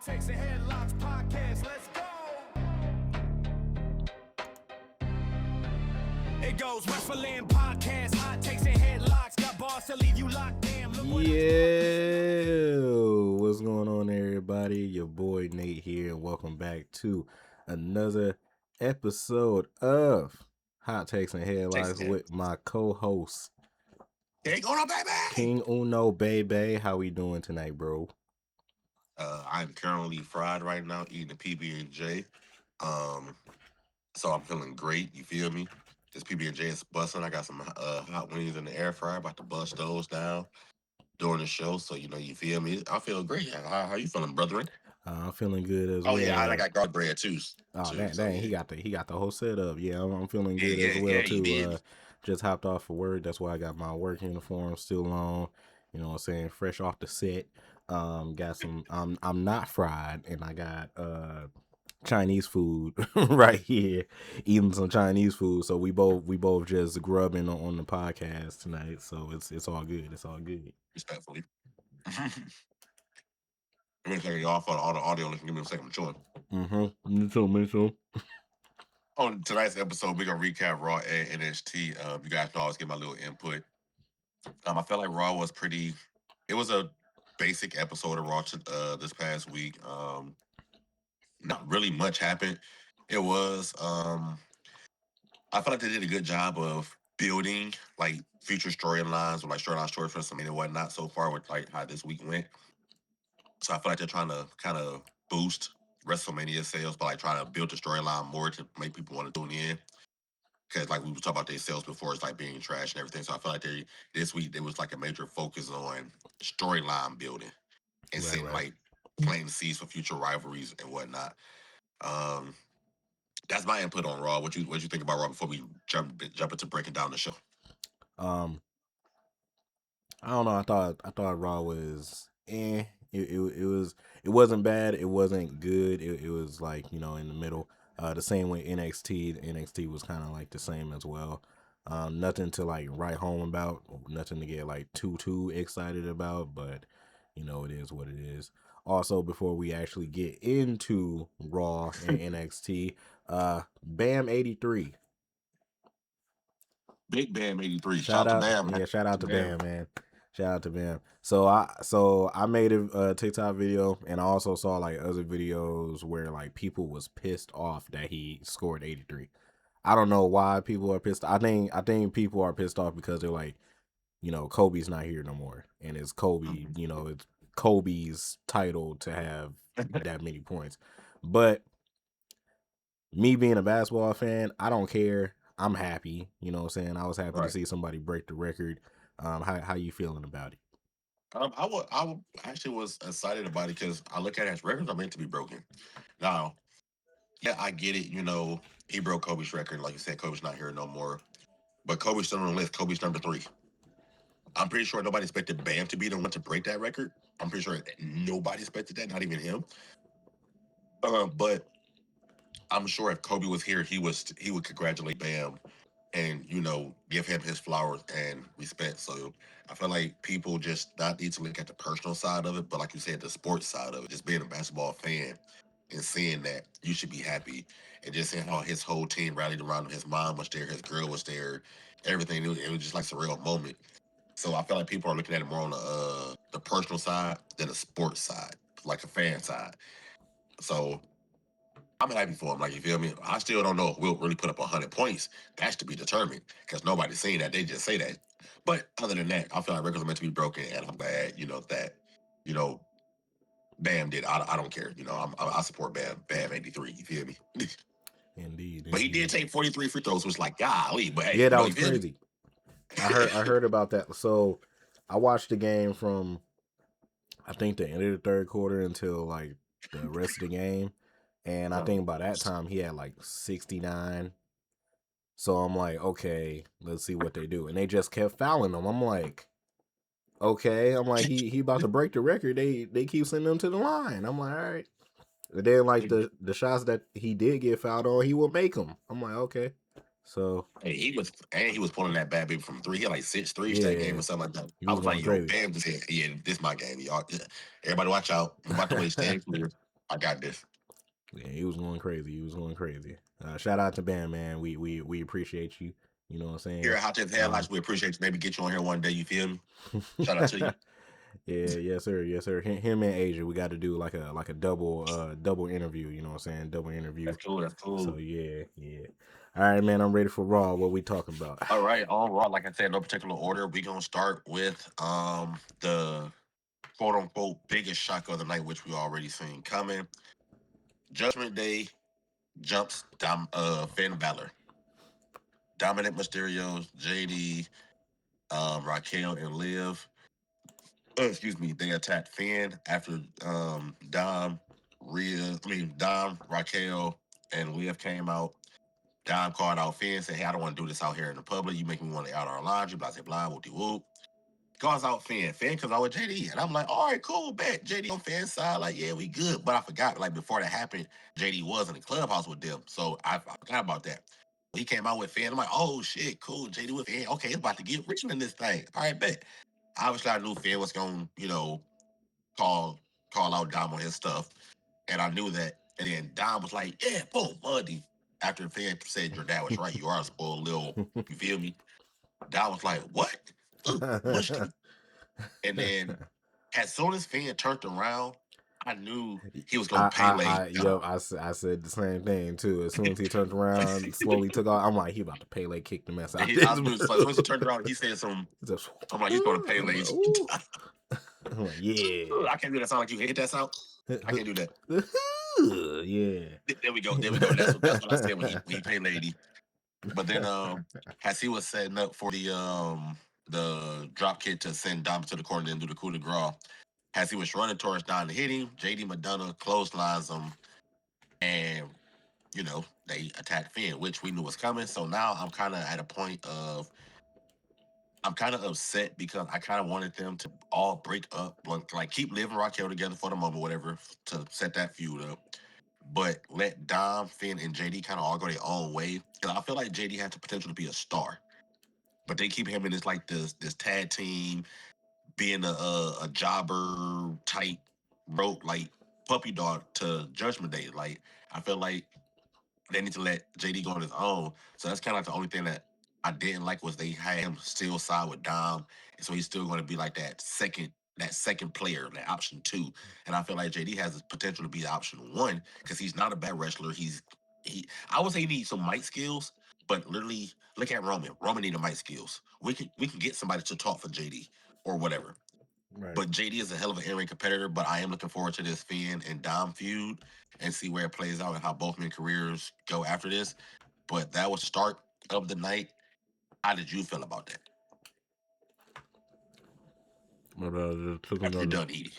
Hottakes&Headlocks podcast. Let's go. It goes wrestling podcast. Hot takes and headlocks. Got bars to leave you locked. Damn. Yo, what's going on, everybody? Your boy Nate here, and welcome back to another episode of Hot Takes and Headlocks with my co-host King Uno, baby. King Uno, baby. How we doing tonight, bro? I'm currently fried right now, eating a PB&J. So I'm feeling great. You feel me? This PB&J is busting. I got some hot wings in the air fryer. About to bust those down during the show. So you feel me? I feel great. How you feeling, brethren? I'm feeling good as Oh well. yeah, I got garlic bread too. Oh, too, dang, yeah. he got the whole setup. Yeah, I'm feeling good as well too. You did. Just hopped off for work. That's why I got my work uniform still on. You know what I'm saying? Fresh off the set. Got some. I'm not fried, and I got Chinese food right here, eating some Chinese food. So we both just grubbing on the podcast tonight. So it's all good. It's all good. Respectfully. I'm gonna take you off on all the audio. Listen, give me a second. I'm chilling. Me too. On tonight's episode, we're gonna recap Raw and NXT. You guys know I always get my little input. I felt like Raw was pretty. It was a basic episode of Raw this past week. Not really much happened. It was. I felt like they did a good job of building like future storylines or like stories for some and whatnot so far with like how this week went. So I feel like they're trying to kind of boost WrestleMania sales by like trying to build the storyline more to make people want to tune in. Because like we were talking about their sales before, it's like being trash and everything. So I feel like this week there was like a major focus on storyline building and setting like planting seeds for future rivalries and whatnot. That's my input on Raw. What you think about Raw before we jump into breaking down the show? I don't know. I thought Raw was it wasn't bad. It wasn't good. It was like, in the middle. The same way NXT. NXT was kind of like the same as well. Nothing to like write home about. Nothing to get like too excited about. But it is what it is. Also, before we actually get into Raw and NXT, Bam 83. Big Bam 83. Shout out to Bam. Yeah, shout out to Bam, man. Shout out to Bam. So I made a TikTok video, and I also saw like other videos where like people was pissed off that he scored 83. I don't know why people are pissed. I think people are pissed off because they're like, Kobe's not here no more, and it's Kobe. It's Kobe's title to have that many points. But me being a basketball fan, I don't care. I'm happy. You know what I'm saying? I was happy to see somebody break the record. How you feeling about it? I actually was excited about it because I look at it as records are meant to be broken. Now, yeah, I get it. He broke Kobe's record. Like you said, Kobe's not here no more. But Kobe's still on the list. Kobe's number 3. I'm pretty sure nobody expected Bam to be the one to break that record. I'm pretty sure nobody expected that, not even him. But I'm sure if Kobe was here, he would congratulate Bam and give him his flowers and respect. So I feel like people just not need to look at the personal side of it, but like you said, the sports side of it, just being a basketball fan and seeing that you should be happy, and just seeing how his whole team rallied around him. His mom was there, his girl was there, everything. It was just like a surreal moment. So I feel like people are looking at it more on the personal side than the sports side, like a fan side. So I'm happy for him. Like, you feel me? I still don't know if we'll really put up 100 points. That's to be determined because nobody's seen that. They just say that. But other than that, I feel like records are meant to be broken, and I'm glad, that, Bam did. I don't care. I support Bam 83. You feel me? Indeed. But he did take 43 free throws, which like, golly. But hey, yeah, that was you feel me? crazy. I heard about that. So I watched the game from I think the end of the third quarter until like the rest of the game, and I think by that time he had like 69. So I'm like, okay, let's see what they do, and they just kept fouling him. I'm like, okay, he about to break the record. They keep sending him to the line. I'm like, all right. And then like the shots that he did get fouled on, he will make them. I'm like, okay. So hey, he was pulling that bad baby from 3. He had like 6 threes that game or something like that. He I was was like, going yo, crazy. Bam just said, yeah, this my game, y'all. Everybody watch out. I'm about to wait, stand clear. I got this. Yeah, he was going crazy. He was going crazy. Shout out to Bam, man. We appreciate you. You know what I'm saying? Here at Hottakes&Headlocks, we appreciate you. Maybe get you on here one day. You feel me? Shout out to you. Yeah, yes sir, yes sir. Him and Asia, we got to do like a double interview. You know what I'm saying? Double interview. That's cool. That's cool. So yeah. All right, man. I'm ready for Raw. What we talking about? All right, on Raw, like I said, no particular order. We gonna start with the quote unquote biggest shock of the night, which we already seen coming. Judgment Day jumps Finn Balor. Dominic Mysterio, JD, Raquel, and Liv. Excuse me, they attacked Finn after Dom, Raquel, and Liv came out. Dom called out Finn, said, "Hey, I don't want to do this out here in the public. You make me want to out our laundry." Blah, blah, blah, whoop de whoop. Calls out Finn. Finn comes out with JD. And I'm like, all right, cool, bet. JD on Finn's side, like, yeah, we good. But I forgot, like, before that happened, JD was in the clubhouse with them. So I forgot about that. He came out with Finn. I'm like, oh, shit, cool. JD with Finn. Okay, it's about to get rich in this thing. All right, bet. Obviously, I knew Finn was going to, call out Dom on his stuff. And I knew that. And then Dom was like, yeah, boom, Muddy. After Finn said your dad was right, you are a spoiled little, you feel me? Dom was like, what? Mushy. And then as soon as Finn turned around, I knew he was gonna Pele. I said the same thing too. As soon as he turned around, slowly took off. I'm like, he about to Pele kick the mess out. I knew, so as soon as he turned around, he said some. I'm like, he's going to Pele. I'm like, yeah. I can't do that sound like you hate that sound. I can't do that. Yeah. There we go. That's what I said when he Pele. But then as he was setting up for the drop kick to send Dom to the corner and do the coup de grace, as he was running towards Dom to hit him, JD Madonna clotheslines him, and they attacked Finn, which we knew was coming. So now I'm kind of at a point of I'm kind of upset because I kind of wanted them to all break up, like keep living Raquel together for the moment, whatever, to set that feud up. But let Dom, Finn, and JD kind of all go their own way. Because I feel like JD has the potential to be a star. But they keep him in this tag team, being a jobber type rope, like puppy dog to Judgment Day. Like, I feel like they need to let JD go on his own. So that's kind of like the only thing that I didn't like was they had him still side with Dom, and so he's still going to be like that second player, that option 2. And I feel like JD has the potential to be option 1 because he's not a bad wrestler. I would say he needs some mic skills, but literally look at Roman. Roman needs mic skills. We can get somebody to talk for JD or whatever. Right. But JD is a hell of an in-ring competitor. But I am looking forward to this Finn and Dom feud and see where it plays out and how both men careers go after this. But that was start of the night. How did you feel about that? My bad. I just took After you're another. done eating.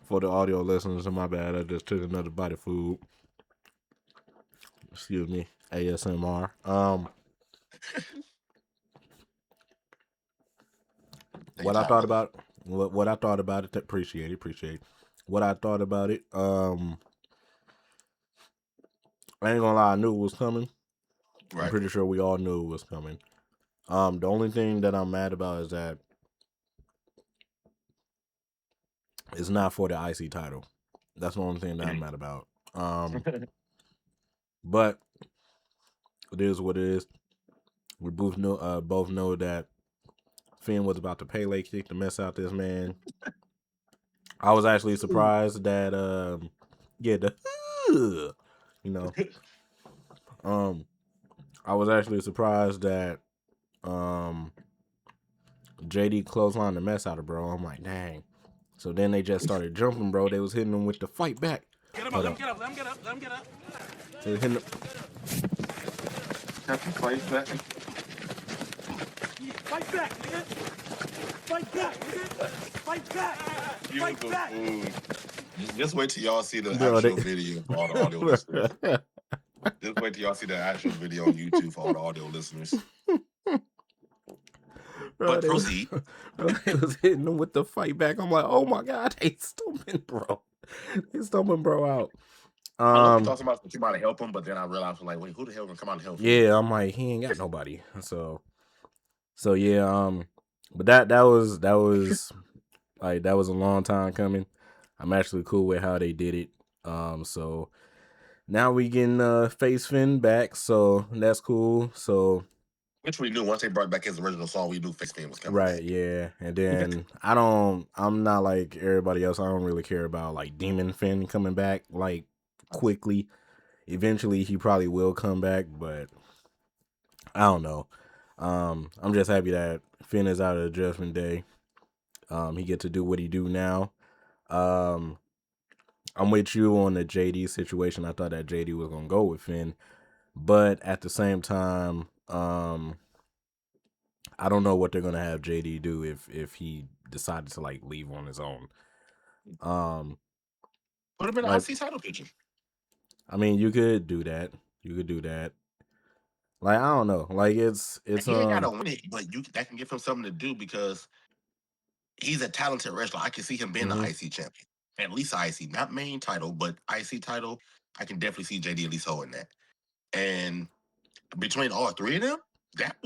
For the audio listeners, my bad. I just took another bite of food. Excuse me. ASMR. What I thought about what I thought about it. Appreciate it. What I thought about it. I ain't gonna lie. I knew it was coming. Right. I'm pretty sure we all knew it was coming. The only thing that I'm mad about is that it's not for the IC title. That's the only thing that I'm mad about. But it is what it is. We both know that Finn was about to Pele kick the mess out this man. I was actually surprised that I was actually surprised that JD clotheslined the mess out of bro. I'm like, dang. So then they just started jumping, bro. They was hitting him with the fight back. Get him up, let him get up. They was hitting him. Fight back, nigga. Just wait till y'all see the actual video for all the audio listeners. Just wait till y'all see the actual video on YouTube for all the audio listeners. Bro, But proceed. They was hitting him with the fight back. I'm like, oh my god, they stumping bro. They stumping bro out. I thought somebody was about to help him, but then I realized, like, wait, who the hell gonna come out and help him? Yeah, I'm like, he ain't got nobody. So yeah, but that was like that was a long time coming. I'm actually cool with how they did it. So now we can face Finn back, so that's cool. So Which we knew once they brought back his original song, we knew Face Man was coming right, back. yeah. And then I'm not like everybody else. I don't really care about like Demon Finn coming back like quickly. Eventually he probably will come back, but I don't know. I'm just happy that Finn is out of the Judgment Day. He get to do what he do now. Um, I'm with you on the JD situation. I thought that JD was gonna go with Finn, but at the same time, I don't know what they're gonna have JD do if he decided to like leave on his own. Um, Put him in the like IC title picture. I mean, you could do that. You could do that. Like I don't know. Like And it's he ain't gotta win it, but you that can give him something to do because he's a talented wrestler. I can see him being the mhm. IC champion. At least IC, not main title, but IC title. I can definitely see JD at least holding that. And between all three of them, that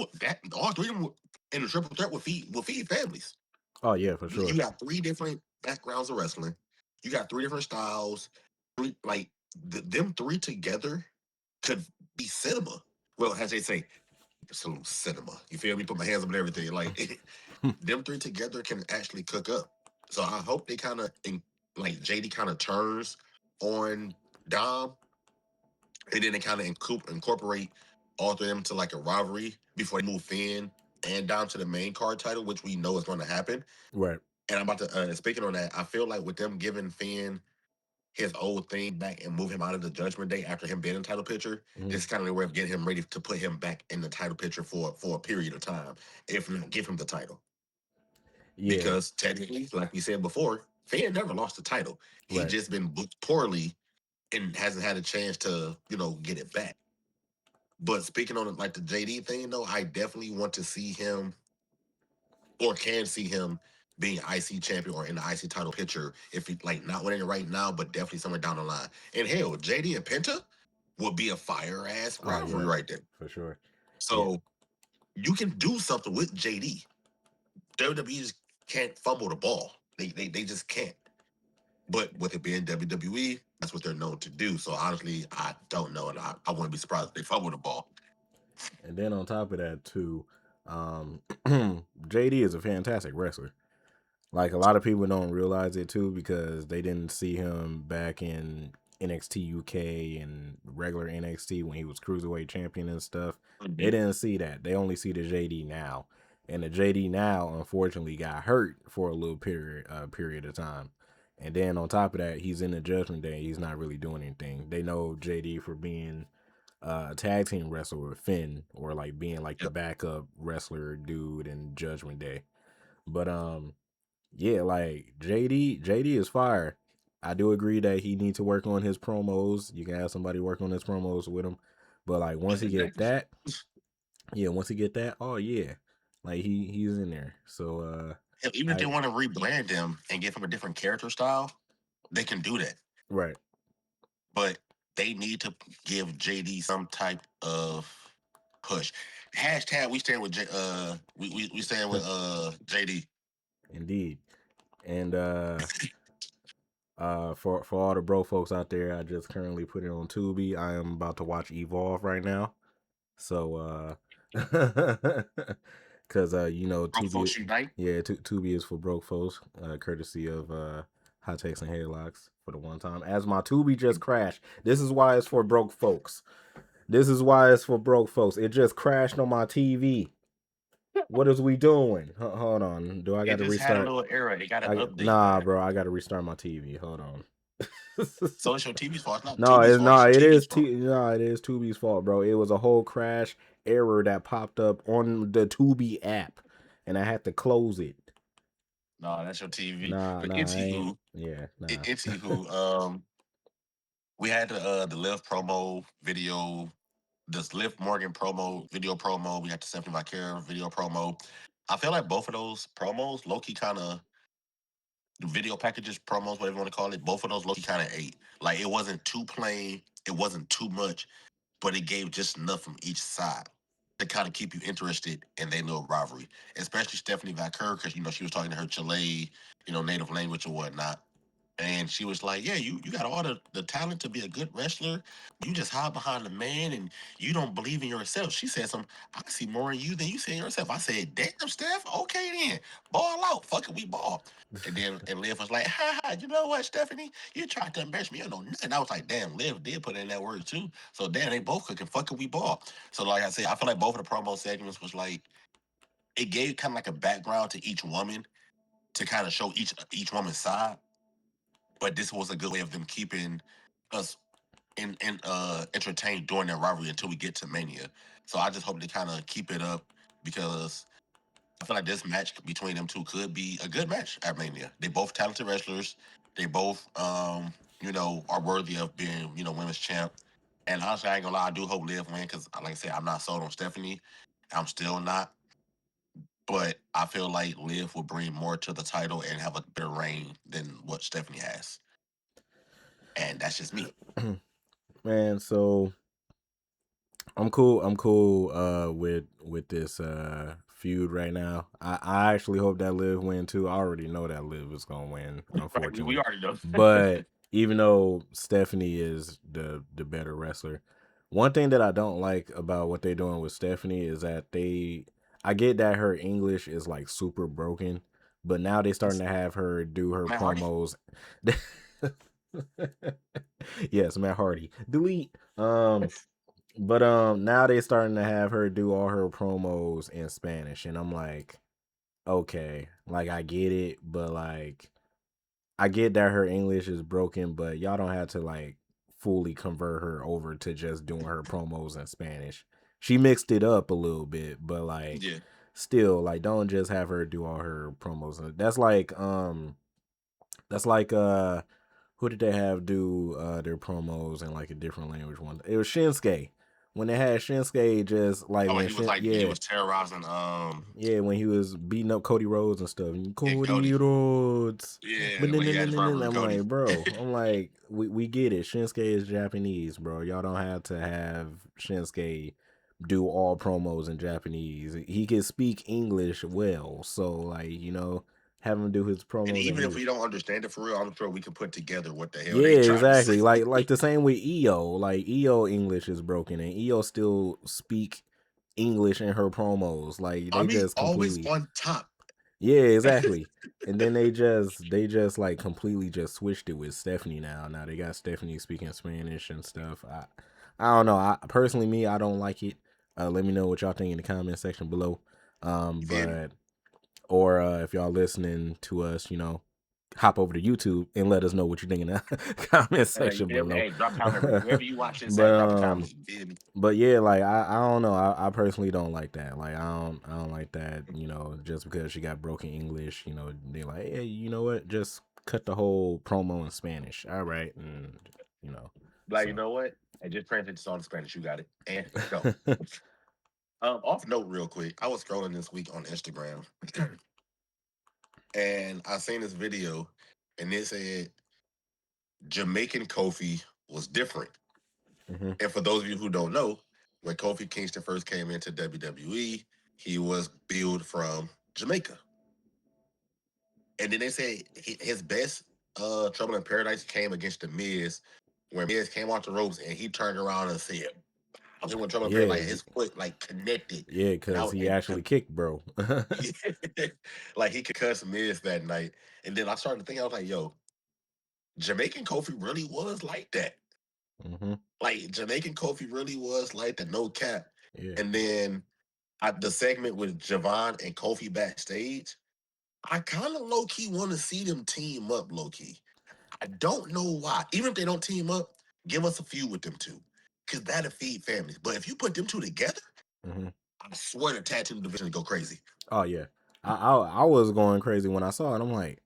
all three of them in a triple threat will feed families. Oh yeah, for You sure. got three different backgrounds of wrestling. You got three different styles. Like them three together could be cinema. Well, as they say, some cinema. You feel me? Put my hands up and everything. Like them three together can actually cook up. So I hope they kind of like JD kind of turns on Dom, and then they kind of incorporate all three of them to like a rivalry before they move Finn and Dom to the main card title, which we know is going to happen. Right. And I'm about to speaking on that, I feel like with them giving Finn his old thing back and move him out of the Judgment Day after him being in the title picture, Mhm. this is kind of the way of getting him ready to put him back in the title picture for a period of time, if not give him the title. Yeah. Because technically, like we said before, Finn never lost the title. He Right. just been booked poorly and hasn't had a chance to, get it back. But speaking on like the JD thing though, I definitely want to see him or can see him being IC champion or in the IC title picture if he like not winning it right now, but definitely somewhere down the line. And hell, JD and Penta would be a fire ass Oh rivalry yeah, right there. for sure. Yeah. So you can do something with JD. WWE just can't fumble the ball. They just can't. But with it being WWE, that's what they're known to do. So honestly, I don't know, and I wouldn't be surprised if they fumble the ball. And then on top of that too, um, JD is a fantastic wrestler. Like a lot of people don't realize it too because they didn't see him back in NXT UK and regular NXT when he was cruiserweight champion and stuff. They Mhm. didn't see that. They only see the JD now, and the JD now unfortunately got hurt for a little period of time. And then on top of that, he's in the Judgment Day. He's not really doing anything. They know JD for being a tag team wrestler with Finn or like being like the Yep. backup wrestler dude in Judgment Day. But yeah, like JD is fire. I do agree that he needs to work on his promos. You can have somebody work on his promos with him. But like once he get Exactly. that, yeah, once he get that, oh yeah. Like he's in there. So Hell, even if they I want to rebrand him and give him a different character style, they can do that. right. But they need to give JD some type of push. Hashtag we stand with we stand with JD. Indeed. And for all the bro folks out there, I just currently put it on Tubi. I am about to watch Evolve right now. So cuz Broke Tubi, folks unite. yeah, Tubi is for broke folks, courtesy of Hottakes and Headlocks for the one time. As my Tubi just crashed. This is why it's for broke folks. This is why it's for broke folks. It just crashed on my TV. What is we doing? Hold on. Do I got It to just had a restart? little error. It got an update, Nah, man. bro. I got to restart my TV. Hold on. So it's your TV's fault. It's not No, Tubi's it's fault. It's no, your it TV's is fault. no, it is Tubi's fault, bro. It was a whole crash error that popped up on the Tubi app, and I had to close it. No, that's your TV. Nah, But nah, I ain't. anywho, Yeah, nah. anywho, we had the Liv promo video, this Liv Morgan promo video promo. We had the Stephanie Vaquera video promo. I feel like both of those promos, low key, kind of the video packages, promos, whatever you want to call it. Both of those low key kind of ate. Like it wasn't too plain, it wasn't too much, but it gave just enough from each side to kind of keep you interested in their little rivalry. Especially Stephanie Vaquer, because she was talking to her Chile, native language or whatnot. And she was like, "Yeah, you got all the talent to be a good wrestler. You just hide behind the man and you don't believe in yourself." She said something, "I see more in you than you see in yourself." I said, "Damn, Steph, okay then. Ball out. Fuck it, we ball." And Liv was like, "Ha ha, you know what, Stephanie? You tried to embarrass me. You know nothing." I was like, "Damn, Liv did put in that word too." So damn, they both cooking. Fuck it, we ball. So like I said, I feel like both of the promo segments was like it gave kind of like a background to each woman to kind of show each woman's side. But this was a good way of them keeping us entertained during that rivalry until we get to Mania. So I just hope they kind of keep it up because I feel like this match between them two could be a good match at Mania. They both talented wrestlers. They both are worthy of being, women's champ. And honestly, I ain't gonna lie, I do hope Liv win because like I said, I'm not sold on Stephanie. I'm still not. But I feel like Liv will bring more to the title and have a better reign than what Stephanie has. And that's just me. Man, so I'm cool. I'm cool with this feud right now. I actually hope that Liv win too. I already know that Liv is gonna win, Right. We unfortunately. already know. But even though Stephanie is the better wrestler, one thing that I don't like about what they're doing with Stephanie is that I get that her English is like super broken, but now they're starting to have her do her Matt Hardy? promos. Yes, Matt Hardy. Delete. But now they starting to have her do all her promos in Spanish, and I'm like, okay, like I get it, but like I get that her English is broken, but y'all don't have to like fully convert her over to just doing her promos in Spanish. She mixed it up a little bit, but like Yeah. still like don't just have her do all her promos. That's like who did they have do their promos in like a different language one? It was Shinsuke. When they had Shinsuke just like Oh, and when he was like he yeah, was terrorizing yeah, when he was beating up Cody Rhodes and stuff. Cody Cody. Rhodes. But Yeah, then when he had his rivalry with I'm Cody. like, bro, we get it. Shinsuke is Japanese, bro. Y'all don't have to have Shinsuke do all promos in Japanese. He can speak English well. So like, have him do his And promos in even if we English. don't understand it for real, I'm sure we can put together what the hell Yeah, they trying to say. exactly. Like the same with EO. Like EO English is broken and EO still speak English in her promos. Like I they mean, just always completely. on top. Yeah, exactly. And then they just like completely just switched it with Stephanie now. Now they got Stephanie speaking Spanish and stuff. I don't know. I personally me, I don't like it. Let me know what y'all think in the comment section below. You feel me? But or if y'all listening to us, hop over to YouTube and let us know what you think in the comment You section feel me? below. Hey, drop comment wherever you watch this but at. Drop a comment. You feel me? but yeah, like I don't know. I personally don't like that. Like I don't like that. Just because she got broken English, they like, hey, you know what? Just cut the whole promo in Spanish. All right, and you know, Like, you so. know what? And just translate this all to Spanish. You got it. And go. Off note, real quick. I was scrolling this week on Instagram, and I seen this video, and it said Jamaican Kofi was different. hmm And for those of you who don't know, when Kofi Kingston first came into WWE, he was billed from Jamaica. And then they say his best Trouble in Paradise came against the Miz, when Miz came off the ropes and he turned around and said, I was when Trouble in Yeah, Paradise, his foot like connected. yeah, And because he actually kicked, bro. like he could cuss Miz that night. And then I started to think, I was like, yo, Jamaican Kofi really was like that. hmm Like Jamaican Kofi really was like the no cap. Yeah. And then the segment with Javon and Kofi backstage, I kind of low key want to see them team up, low key. I don't know why. Even if they don't team up, give us a feud with them two, because that'll feed families. But if you put them two together, hmm I swear the tag team division will go crazy. Oh yeah, I was going crazy when I saw it. I'm like,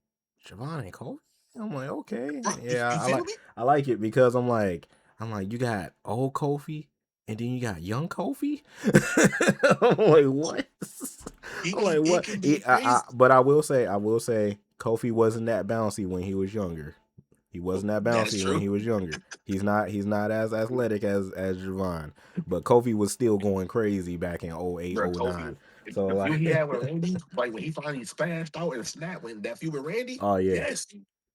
Javon and Kobe. I'm like, okay, Bro, yeah, you I feel like me? I like it because I'm like, you got old Kofi and then you got young Kofi. I'm like, what? I'm like, It what? can be crazy. But I will say, Kofi wasn't that bouncy when he was younger. He wasn't that That is bouncy when true. he was younger. He's not as athletic as Javon. But Kofi was still going crazy back in '08, Bro, Kofi, '09. So the feud like he had with Randy, like when he finally spazzed out and snapped when that feud with Randy, oh yeah. yes.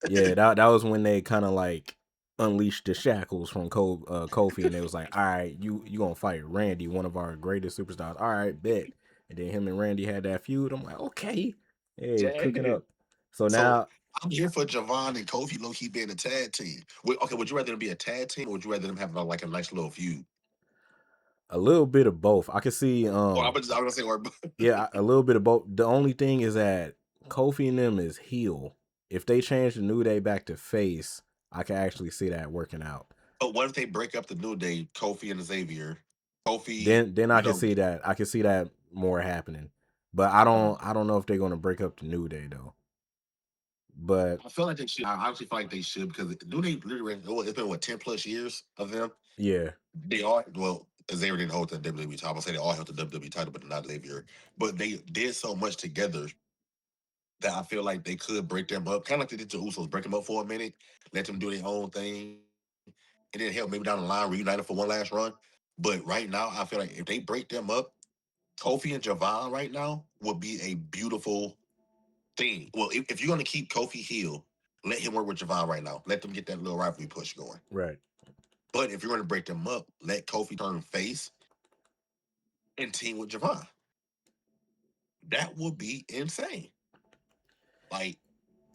Yeah, that was when they kind of like unleashed the shackles from Kofi, and they was like, "All right, you gonna fight Randy, one of our greatest superstars? All right, bet." And then him and Randy had that feud. I'm like, okay, hey, cooking Yeah. up. So So now I'm here for Javon and Kofi low key being a tag team. Okay, would you rather them be a tag team or would you rather them have like a nice little feud? a little bit of both. I can see, Or I'm gonna say, or yeah, a little bit of both. The only thing is that Kofi and them is heel. If they change the New Day back to face, I can actually see that working out. but what if they break up the New Day, Kofi and Xavier? Kofi, Then I you can know, see that. I can see that more happening. But I don't know if they're gonna break up the New Day though. But I feel like they should. I actually feel like they should because New Day literally it's been what 10+ years of them. yeah, They all well, Xavier didn't hold the WWE title. I'm gonna say they all held the WWE title, but not Xavier. But they did so much together that I feel like they could break them up, kind of like they did to Usos, break them up for a minute, let them do their own thing, and then help maybe down the line reunite them for one last run. But right now, I feel like if they break them up, Kofi and Javon right now would be a beautiful thing. Well, if you're gonna keep Kofi heel, let him work with Javon right now. Let them get that little rivalry push going. right. But if you're gonna break them up, let Kofi turn face and team with Javon. That would be insane. Like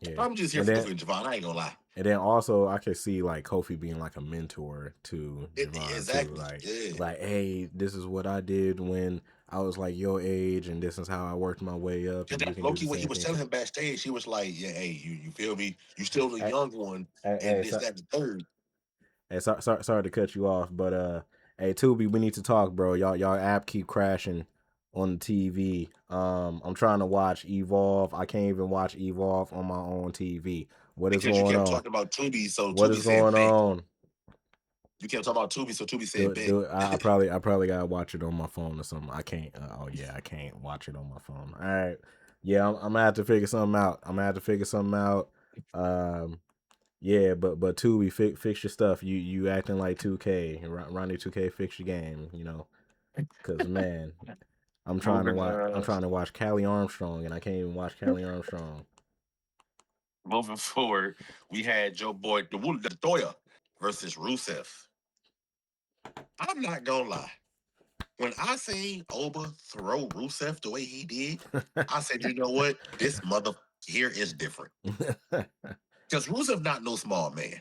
Yeah, I'm just here and for then Kofi and Javon. I ain't gonna lie. also I could see like Kofi being like a mentor to Javon too. Exactly. Yeah. Like, hey, this is what I did when I was like your age, and this is how I worked my way up, Cause and you that's can do Loki the what he same was thing. telling him backstage. He was like, "Yeah, hey, you feel me? You still the Hey, young one, and hey, this, that, and the third." hey, sorry to cut you off, but hey, Tubi, we need to talk, bro. Y'all app keep crashing on the TV. I'm trying to watch Evolve. I can't even watch Evolve on my own TV. What is Because you going kept on? talking about Tubi, so What Tubi is said going bet. on? You kept talking about Tubi, so Tubi Do said it, bet. do it. I probably gotta watch it on my phone or something. I can't. Oh yeah, I can't watch it on my phone. All right. Yeah, I'm gonna have to figure something out. I'm gonna have to figure something out. Um, yeah, but Tubi, fix your stuff. You acting like 2K, Ronnie 2K, fix your game. Cause man, Moving, I'm trying to watch Callie Armstrong, and I can't even watch Callie Armstrong. moving forward, we had Joe Boy, the Toya versus Rusev. I'm not gonna lie. When I seen Oba throw Rusev the way he did, I said, you know what? This mother here is different. Because Rusev not no small man.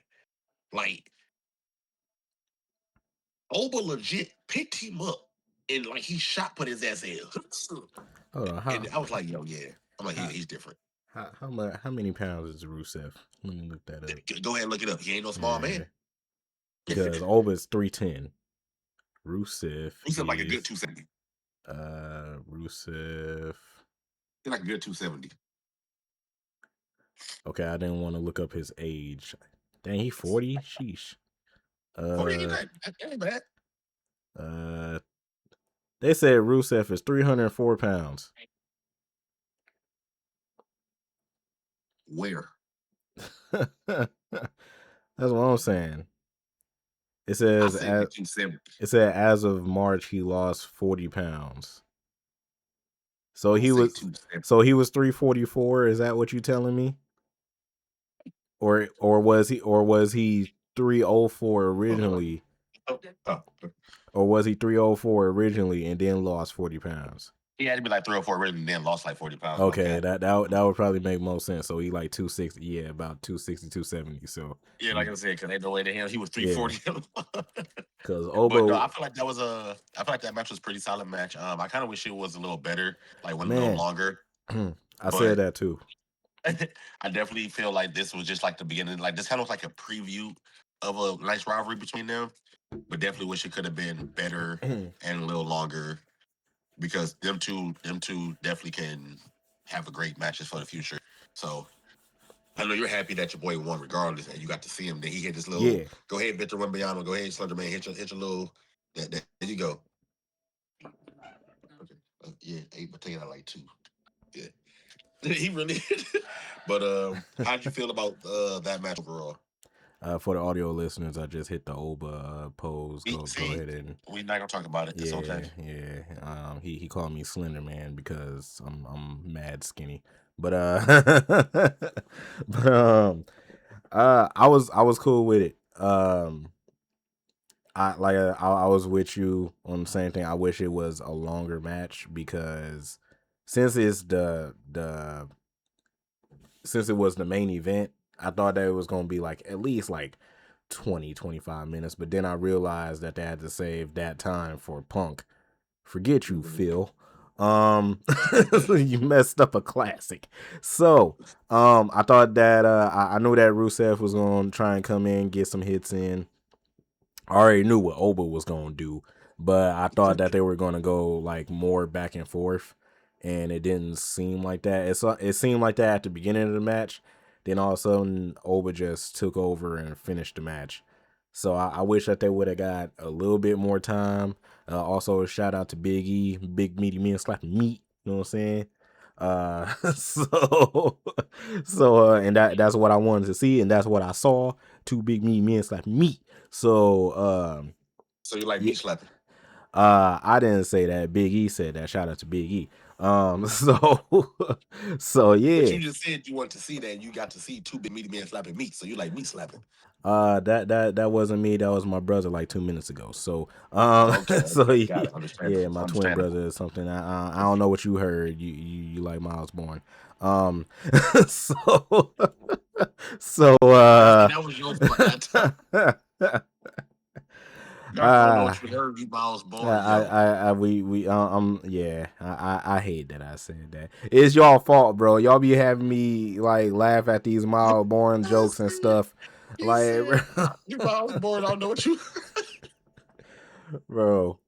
Like Oba legit picked him up and like he shot put his ass in. Hold on, And I was like, yo, yeah. I'm like, how he's different. how many pounds is Rusev? Let me look that up. Go ahead and look it up. He ain't no small Yeah, man. because Oba's 310. Rusev Rusev like a good is 270. Rusev. He's like a good 270. Okay, I didn't want to look up his age. Dang, he 40? Sheesh. 40 ain't Uh that ain't bad. uh they said Rusev is 304 pounds. Where? That's what I'm saying. It I says said like 270. as of March he lost 40 pounds. So I he say was 270. 344. Is that what you telling me? Or was he 304 originally? Oh, Or was he 304 originally and then lost 40 pounds? he had to be like 3 or 4 already and then lost like 40 pounds like Okay, that. that would probably make most sense. So he like 260, yeah, about 260, 270. So Yeah, like I said, because ain't no way to him. He was yeah, 340. because But no, Obo, I feel like that was I feel like that match was a pretty solid match. I kind of wish it was a little better, like went a little man, longer. I said But that too. I definitely feel like this was just like the beginning. Like this kind of was like a preview of a nice rivalry between them. But definitely wish it could have been better and a little longer because them two definitely can have a great matches for the future. So I know you're happy that your boy won regardless, and you got to see him. Then he hit this little Yeah, go ahead, Victor Wembanyama, go ahead, Slender Man, hit your little there you go. Okay. Yeah, 8, but taking out like 2. Yeah. He really but how'd you feel about that match overall? for the audio listeners, I just hit the Oba pose. Go See, ahead and we're not gonna talk about it. It's okay. yeah. He called me Slender Man because I'm mad skinny. But but I was cool with it. I was with you on the same thing. I wish it was a longer match because since it's since it was the main event, I thought that it was going to be like at least like 20-25 minutes, but then I realized that they had to save that time for Punk. Forget you, Phil. You messed up a classic. So, I thought that I knew that Rusev was going to try and come in, get some hits in. I already knew what Oba was going to do, but I thought that they were going to go like more back and forth, and it didn't seem like that. It seemed like that at the beginning of the match. Then all of a sudden, Oba just took over and finished the match. So I wish that they would have got a little bit more time. Also, a shout out to Big E, Big Meaty Man slapping meat. You know what I'm saying? And that's what I wanted to see, and that's what I saw. Two big meaty men slapping meat. So So you like yeah, me slapping? I didn't say that. Big E said that. Shout out to Big E. So so But yeah. you just said you want to see that, and you got to see two big meaty men slapping meat. So you like me slapping? That wasn't me. That was my brother like 2 minutes ago. So Okay, so okay, got it. yeah, Understandable. my twin Understandable. brother is something. I don't know what you heard. You like Miles Born. So so Honestly, that was your fault that time. I don't know uh what you heard. You Miles Yeah, born, yo. yeah, I hate that I said that. It's y'all fault, bro. Y'all be having me like laugh at these mild born I jokes and said, stuff, you like, said you Miles born. I don't know what you. bro.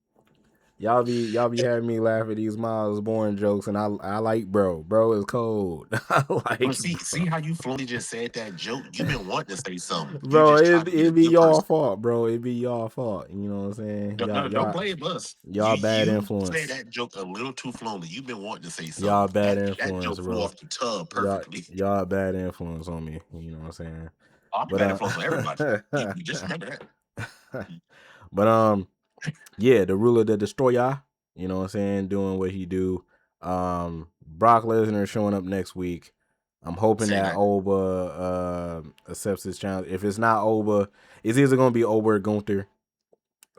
Y'all be having me laugh at these miles born jokes, and I like bro is cold. I Well, like see how you fluently just said that joke. You've been wanting to say something. You bro. just try to be a It be good y'all person. fault, bro. It be y'all fault. You know what I'm saying? Don't blame us. Y'all bad You say influence. that joke a little too fluently. You've been wanting to say Y'all something. bad That influence, joke flew bro. off the tub Y'all perfectly. y'all bad influence on me. You know what I'm saying? I'm a But bad influence on everybody. You just remember that. but yeah, the ruler, the destroyer. You know what I'm saying? Doing what he do. Brock Lesnar showing up next week. I'm hoping Say that that. Oba accepts his challenge. If it's not Oba, it's either gonna be Oba or Gunther.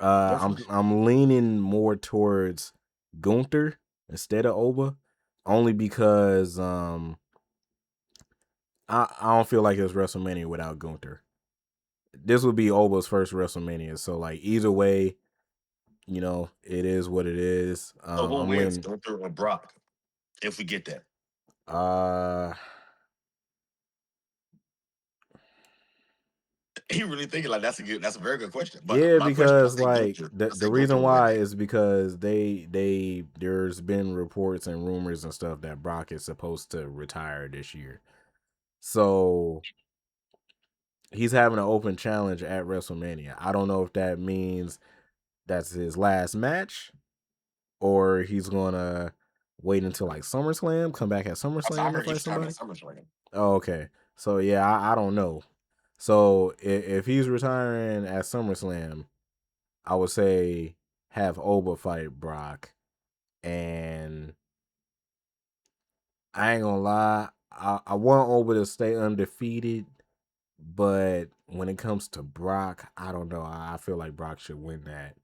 Definitely. I'm leaning more towards Gunther instead of Oba, only because I don't feel like it's WrestleMania without Gunther. This would be Oba's first WrestleMania, so like either way, it is what it is. So who I'm wins, leaning. Gunther or Brock? If we get that. Uh, He really thinking like that's a very good question. But yeah, my question, I because say like Gunther. I the say Gunther reason will win why that. is because there's been reports and rumors and stuff that Brock is supposed to retire this year, so he's having an open challenge at WrestleMania. I don't know if that means that's his last match or he's gonna wait until like SummerSlam, come back at I SummerSlam and heard fight he's tired at somebody. SummerSlam. Oh, okay. So yeah, I don't know. So if he's retiring at SummerSlam, I would say have Oba fight Brock, and I ain't gonna lie, I want Oba to stay undefeated, but when it comes to Brock, I don't know. I feel like Brock should win that.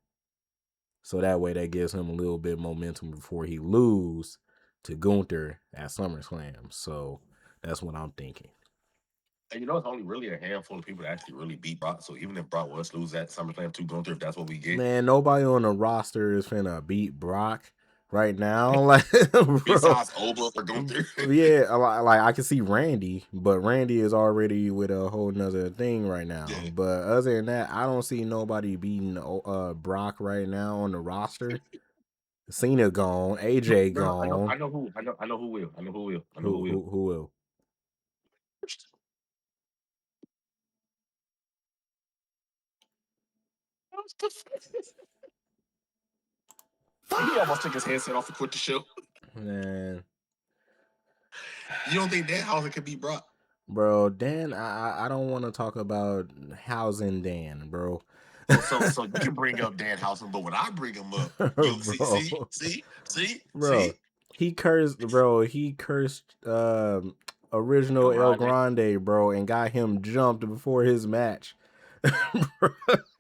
So that way that gives him a little bit of momentum before he lose to Gunther at SummerSlam. So that's what I'm thinking. And it's only really a handful of people that actually really beat Brock. So even if Brock was lose at SummerSlam to Gunther, if that's what we get, Man, nobody on the roster is finna beat Brock right now. Like, bro, besides Oba or Gunther, yeah, like I can see Randy, but Randy is already with a whole nother thing right now. yeah. But other than that, I don't see nobody beating Brock right now on the roster. Cena gone, AJ No, gone. I know who will. I know who will. I know who Who will. who who will? He almost took his headset off and quit the show. Man, You don't think Danhausen could beat Brock? bro, Dan, I don't want to talk about housing Dan, bro. So you can bring up Danhausen, but when I bring him up, you Bro, see. bro, he cursed, bro. He cursed original El Grande. Grande, bro, and got him jumped before his match. I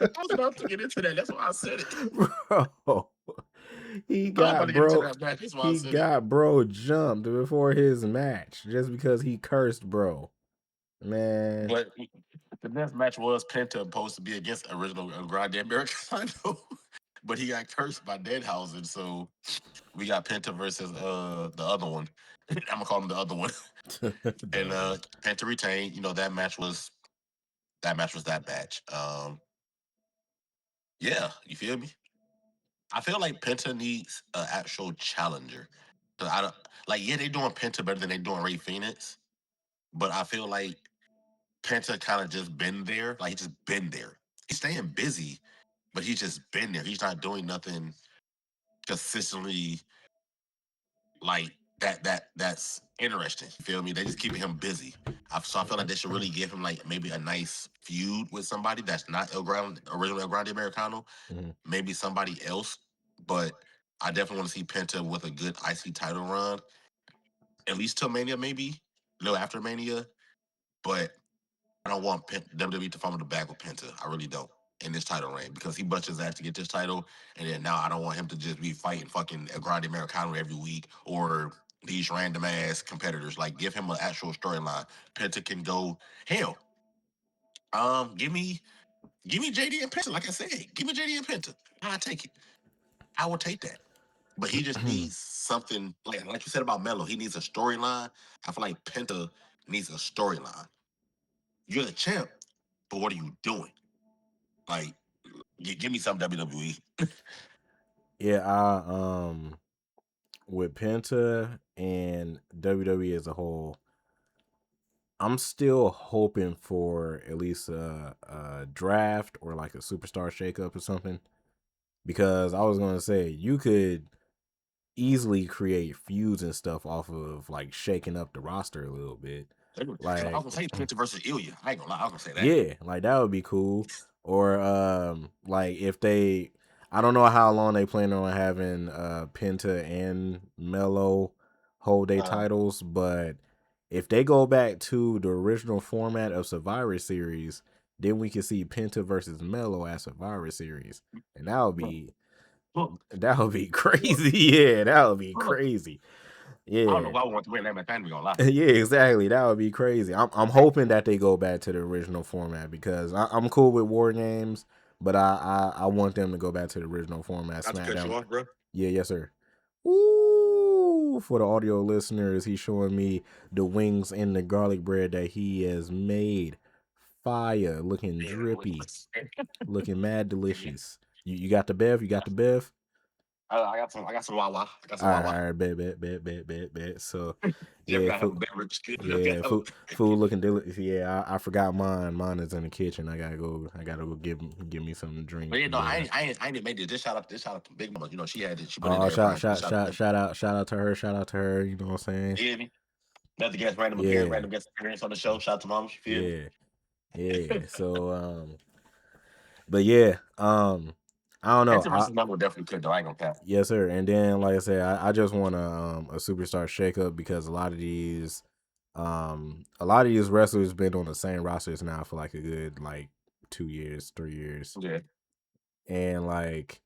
was about to get into that. That's why I said it. Bro, he I was about got to get into bro, that match. That's why I he said it. got bro jumped before his match just because he cursed, bro. Man, But the next match was Penta supposed to be against original Grande Americano, but he got cursed by Deadhausen. So we got Penta versus the other one. I'm gonna call him the other one. the And other one. Penta retained. You know, that match. Yeah, you feel me? I feel like Penta needs an actual challenger. 'Cause I don't like. Yeah, they doing Penta better than they doing Ray Phoenix, but I feel like Penta kind of just been there. Like he just been there. He's staying busy, but he's just been there. He's not doing nothing consistently like that's interesting. You feel me? They just keeping him busy. So I feel like they should really give him like maybe a nice feud with somebody that's not original El Grande Americano. Mhm. Maybe somebody else. But I definitely want to see Penta with a good IC title run, at least till Mania, maybe a little after Mania. But I don't want WWE to fumble the bag with Penta. I really don't in this title reign because he butts his ass to get this title, and then now I don't want him to just be fighting fucking El Grande Americano every week or these random ass competitors. Like, give him an actual storyline. Penta can go hell. Give me JD and Penta. Like I said, give me JD and Penta. I take it. I will take that. But he just needs something like you said about Melo. He needs a storyline. I feel like Penta needs a storyline. You're the champ, but what are you doing? Like, give me some WWE. Yeah, with Penta and WWE as a whole, I'm still hoping for at least a draft or like a superstar shakeup or something. Because I was gonna say you could easily create feuds and stuff off of like shaking up the roster a little bit. I was Like gonna say Penta versus Ilya. I ain't gonna lie. I was gonna say that. yeah, like that would be cool. Or like if they I don't know how long they plan on having Penta and Melo hold their Uh, titles, but if they go back to the original format of Survivor Series, then we can see Penta versus Melo at Survivor Series. And look, that would be look, crazy. Yeah, that would be look. crazy. I don't know Yeah. why I want to win that match. I ain't gonna lie. Yeah, exactly. That would be crazy. I'm hoping that they go back to the original format because I'm cool with war games, but I want them to go back to the original format. Not to cut you SmackDown. off, bro. Yeah, yes, sir. Ooh, for the audio listeners, he's showing me the wings and the garlic bread that he has made. Fire, looking Yeah, drippy, looking mad delicious. You got the bev? You got the bev? I got some. I got some Wawa. I got some Wawa. All right, bet. So, Jeff yeah, gotta have food. a beverage. Yeah, food looking delicious. Yeah, I forgot mine. Mine is in the kitchen. I gotta go. Give me something to drink. But yeah, And no, then I ain't made it. This shout out to Big Mama. You know, she had it. She put it in oh, the air fryer. This shout out to shout out to her. Shout out to her. You know what I'm saying? you feel me? Another guest, Yeah, random guest appearance on the show. Shout out to Mama. You feel me? yeah, yeah. So but yeah, I don't know. Penta versus Mama definitely could though. I ain't gonna cap. Yes, sir. And then, like I said, I just want a superstar shakeup because a lot of these wrestlers been on the same rosters now for like a good like 2 years, 3 years, Yeah. and like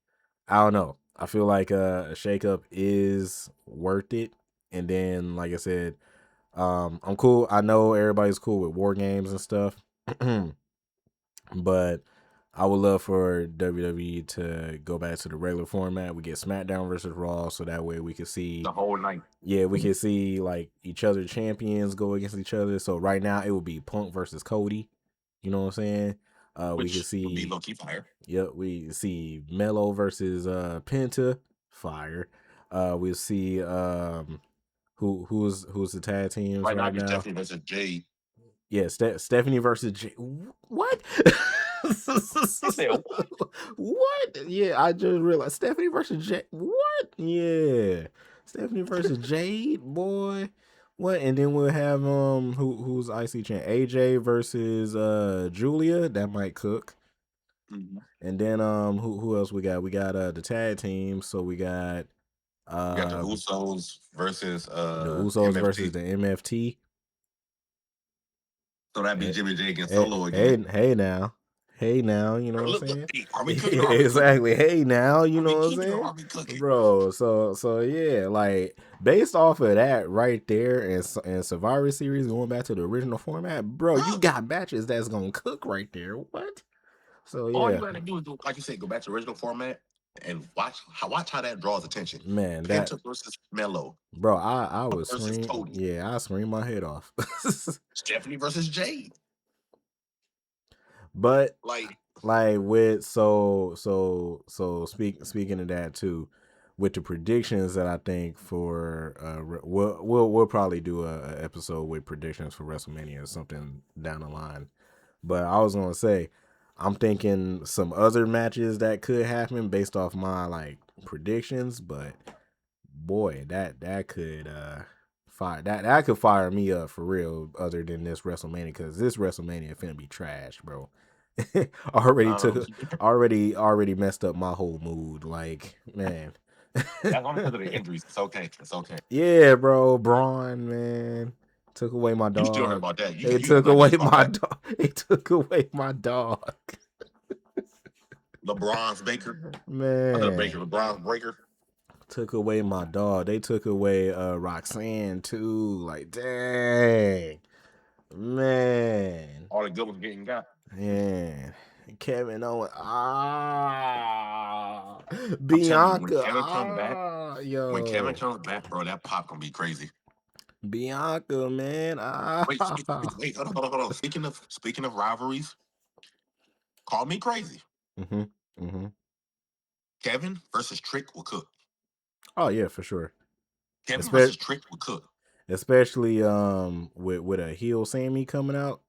I don't know. I feel like a shakeup is worth it. And then, like I said, I'm cool. I know everybody's cool with war games and stuff, but I would love for WWE to go back to the regular format. We get SmackDown versus Raw, so that way we can see, The whole night. yeah, we can see like each other champions go against each other. So right now it would be Punk versus Cody. You know what I'm saying? We can Which would be see, low key fire. yep, we see Melo versus Penta, fire. We'll see who's the tag teams Right now, right it's now. definitely versus Jade. Yeah, Stephanie versus what? I said, what? What? Yeah, I just realized Stephanie versus Jade. What? Yeah, Stephanie versus Jade, boy. What? And then we'll have who's IC champ? AJ versus Julia. That might cook. Mhm. And then who else we got? We got the tag team. So we got We got the Usos versus the Usos versus MFT. the MFT. So that'd be Hey, Jimmy J against hey, Solo hey, again. hey now, you know Bro, what I'm look, saying? hey, are we cooking or are we cooking? Exactly. Hey now, you Are know we what I'm cooking or saying? are we cooking? Bro, so yeah, like based off of that right there and Survivor Series going back to the original format, bro, you Bro, got matches that's gonna cook right there. What? So all you yeah, gotta do is, like you said, go back to the original format and watch how that draws attention. man, that Penta versus Mello, bro, I would versus scream, Cody, yeah, I scream my head off. Stephanie versus Jade. But Like, like with speaking of that too, with the predictions that I think for we'll probably do a episode with predictions for WrestleMania or something down the line. But I was gonna say, I'm thinking some other matches that could happen based off my like predictions, but boy, that could fire that could fire me up for real. Other than this WrestleMania, because this WrestleMania finna be trash, bro. already um, took already messed up my whole mood. Like man, that's only because of the injuries. It's okay. It's okay. yeah, bro. Braun, man, took away my You still heard dog. about that? They You have took not away just caught my that. dog. They took away my dog. LeBron's Baker, other Man, Baker, LeBron's Breaker. took away my dog. They took away Roxanne too. Like dang, man, All the good ones getting got. man. Kevin Owens, I'm telling you, Bianca, when Kevin yo, comes back, bro, that pop gonna be crazy. Bianca, man, Wait, hold on. Speaking of rivalries, call me crazy. Mm-hmm, mm-hmm. Kevin versus Trick will cook. Oh yeah, for sure. Kevin Especially, versus Trick will cook. especially with a heel Sammy coming out,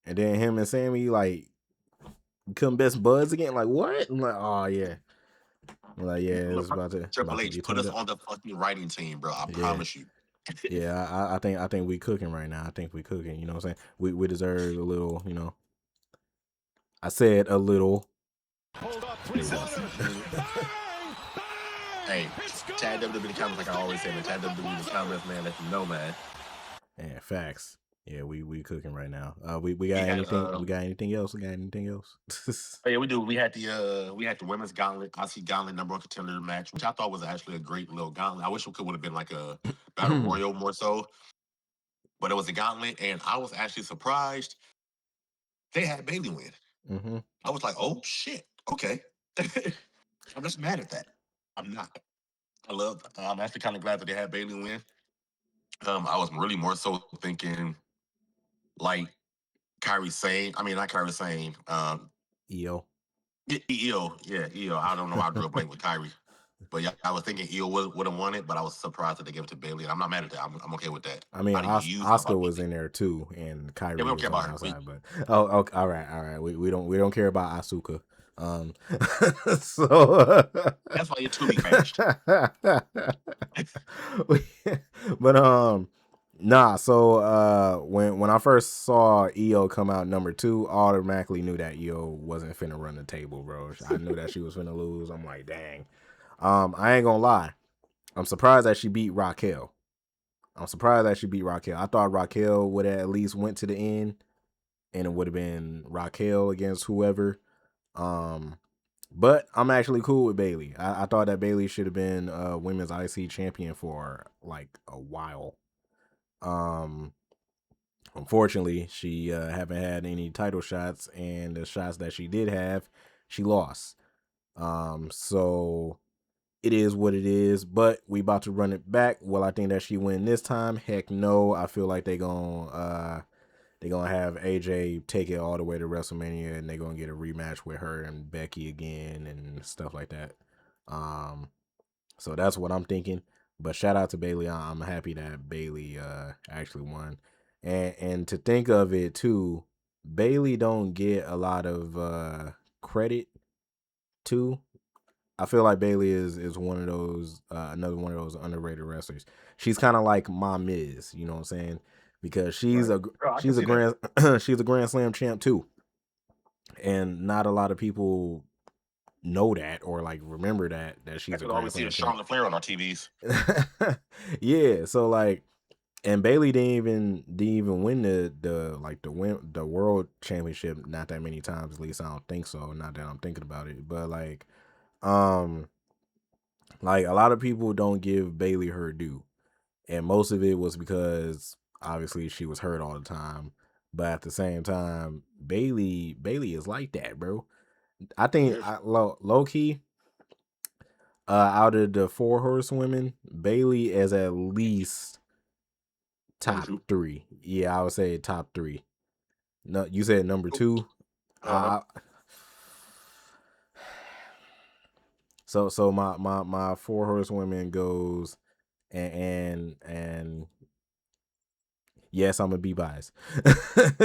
and then him and Sammy like become best buds again. Like what? I'm like, oh yeah. I'm like, yeah, it's Look, about Triple to H, be put turned us up. on the fucking writing team, bro. I Yeah. promise you. Yeah, I think we cooking right now. I think we cooking. You know what I'm saying? We deserve a little. You know, I said a little. Hold up, There you go. Hey, tag WWE in the comments, like I always say, man. Tag WWE in the comments, man. Let them know, man. Yeah, facts. Yeah, we cooking right now. We got We had anything? We got anything else? We got anything else? oh, yeah, we do. We had the women's gauntlet, IC gauntlet number one contender match, which I thought was actually a great little gauntlet. I wish it would have been like a battle royal more so, but it was a gauntlet, and I was actually surprised they had Bailey win. Mm-hmm. I was like, oh shit, okay. I'm just mad at that. I'm not. I'm actually kind of glad that they had Bailey win. I was really more so thinking like Kyrie Sane. I mean, not Kyrie Sane. EO. EO. Yeah, EO. I don't know why I drew a blank with Kyrie. But yeah, I was thinking EO would have won it, but I was surprised that they gave it to Bailey. And I'm not mad at that. I'm okay with that. I mean, I didn't use my Oscar was Bailey. in there too, and Yeah, we Kyrie don't was care on about the her. outside. But oh, okay, all right. We don't care about Asuka. So, That's why your Tubi crashed. but nah. So when I first saw EO come out number 2, I automatically knew that EO wasn't finna run the table, bro. I knew that she was finna lose. I'm like, dang. I ain't gonna lie. I'm surprised that she beat Raquel. I thought Raquel would have at least went to the end, and it would have been Raquel against whoever. But I'm actually cool with Bailey. I thought that Bailey should have been women's IC champion for like a while. Unfortunately, she haven't had any title shots, and the shots that she did have, she lost. So it is what it is, but we about to run it back. Well, I think that she win this time. Heck no. I feel like they're gonna have AJ take it all the way to WrestleMania, and they're gonna get a rematch with her and Becky again and stuff like that. So that's what I'm thinking. But shout out to Bailey. I'm happy that Bailey actually won. And to think of it too, Bailey don't get a lot of credit too. I feel like Bailey is one of those another one of those underrated wrestlers. She's kind of like my Miz, you know what I'm saying? Because she's Right. a Bro, I can she's a see that. grand she's a Grand Slam champ too, and not a lot of people know that or like remember that I she's a could Grand always see a Slam champ. Charlotte Flair on our TVs. Yeah, so like And Bailey didn't even win the world championship not that many times. At least I don't think so. Not that I'm thinking about it, but um like a lot of people don't give Bailey her due, and most of it was because obviously she was hurt all the time. But at the same time, Bailey is like that, bro. I think low key, out of the four horsewomen, Bailey is at least top three. Yeah, I would say top three. No, you said number two. So my four horsewomen goes and yes, I'm gonna be biased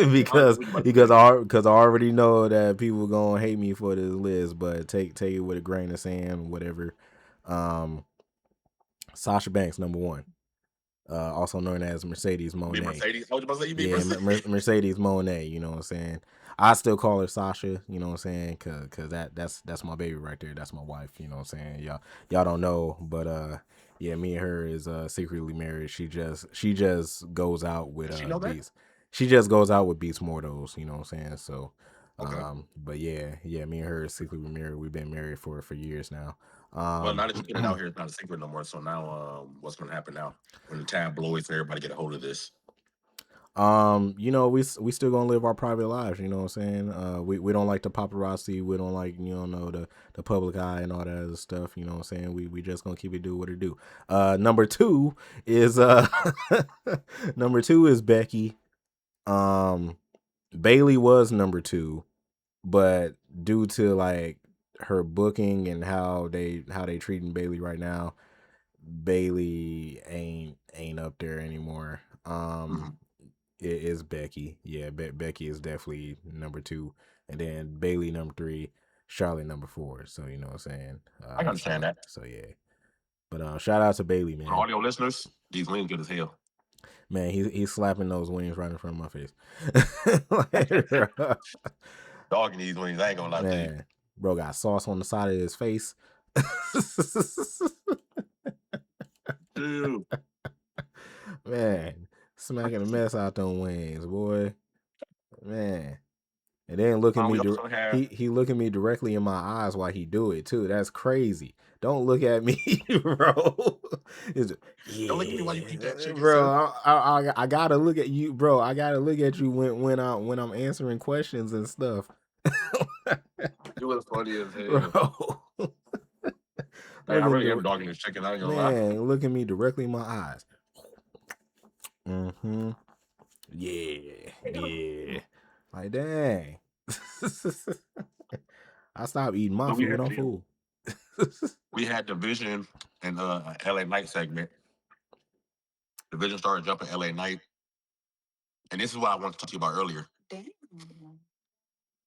because I already know that people gonna hate me for this list, but take it with a grain of sand, whatever. Sasha Banks, number one, also known as Mercedes Monet. Mercedes? I was about to say you mean Yeah, Mercedes. Mercedes Monet. You know what I'm saying? I still call her Sasha. You know what I'm saying? Cause that's my baby right there. That's my wife. You know what I'm saying? Y'all don't know, but yeah, me and her is secretly married. She just goes out with beats. She just goes out with Beats Mortos. You know what I'm saying? So, but yeah, me and her is secretly married. We've been married for years now. Well, now that you get it out here, it's not a secret no more. So now, what's going to happen now when the tabloids, everybody get a hold of this? You know, we still gonna live our private lives. You know what I'm saying? We don't like the paparazzi. We don't like the public eye and all that other stuff. You know what I'm saying? We just gonna keep it do what it do. Number two is number two is Becky. Bailey was number two, but due to like her booking and how they treating Bailey right now, Bailey ain't up there anymore. It is Becky. Yeah, Becky is definitely number two, and then Bailey number three, Charlotte number four. So you know what I'm saying. I understand that. So yeah, but shout out to Bailey, man. For audio listeners, these wings good as hell. Man, he's slapping those wings right in front of my face. Dogging these wings, I ain't gonna lie to you. Bro got sauce on the side of his face. Dude. Man, smacking the mess out them wings, boy. Man. And then look at me. He look at me directly in my eyes while he do it too. That's crazy. Don't look at me, bro. Don't look at me while you eat that chicken, bro. I gotta look at you, bro. I gotta look at you when I'm answering questions and stuff. You was funny as hell, bro. Hey, I really am dogging this chicken. I ain't gonna lie. Man, look at me directly in my eyes. Yeah. Like dang. I stopped eating my food. I'm full. We had Division and LA Knight segment. Division started jumping LA Knight. And this is what I wanted to talk to you about earlier. Damn.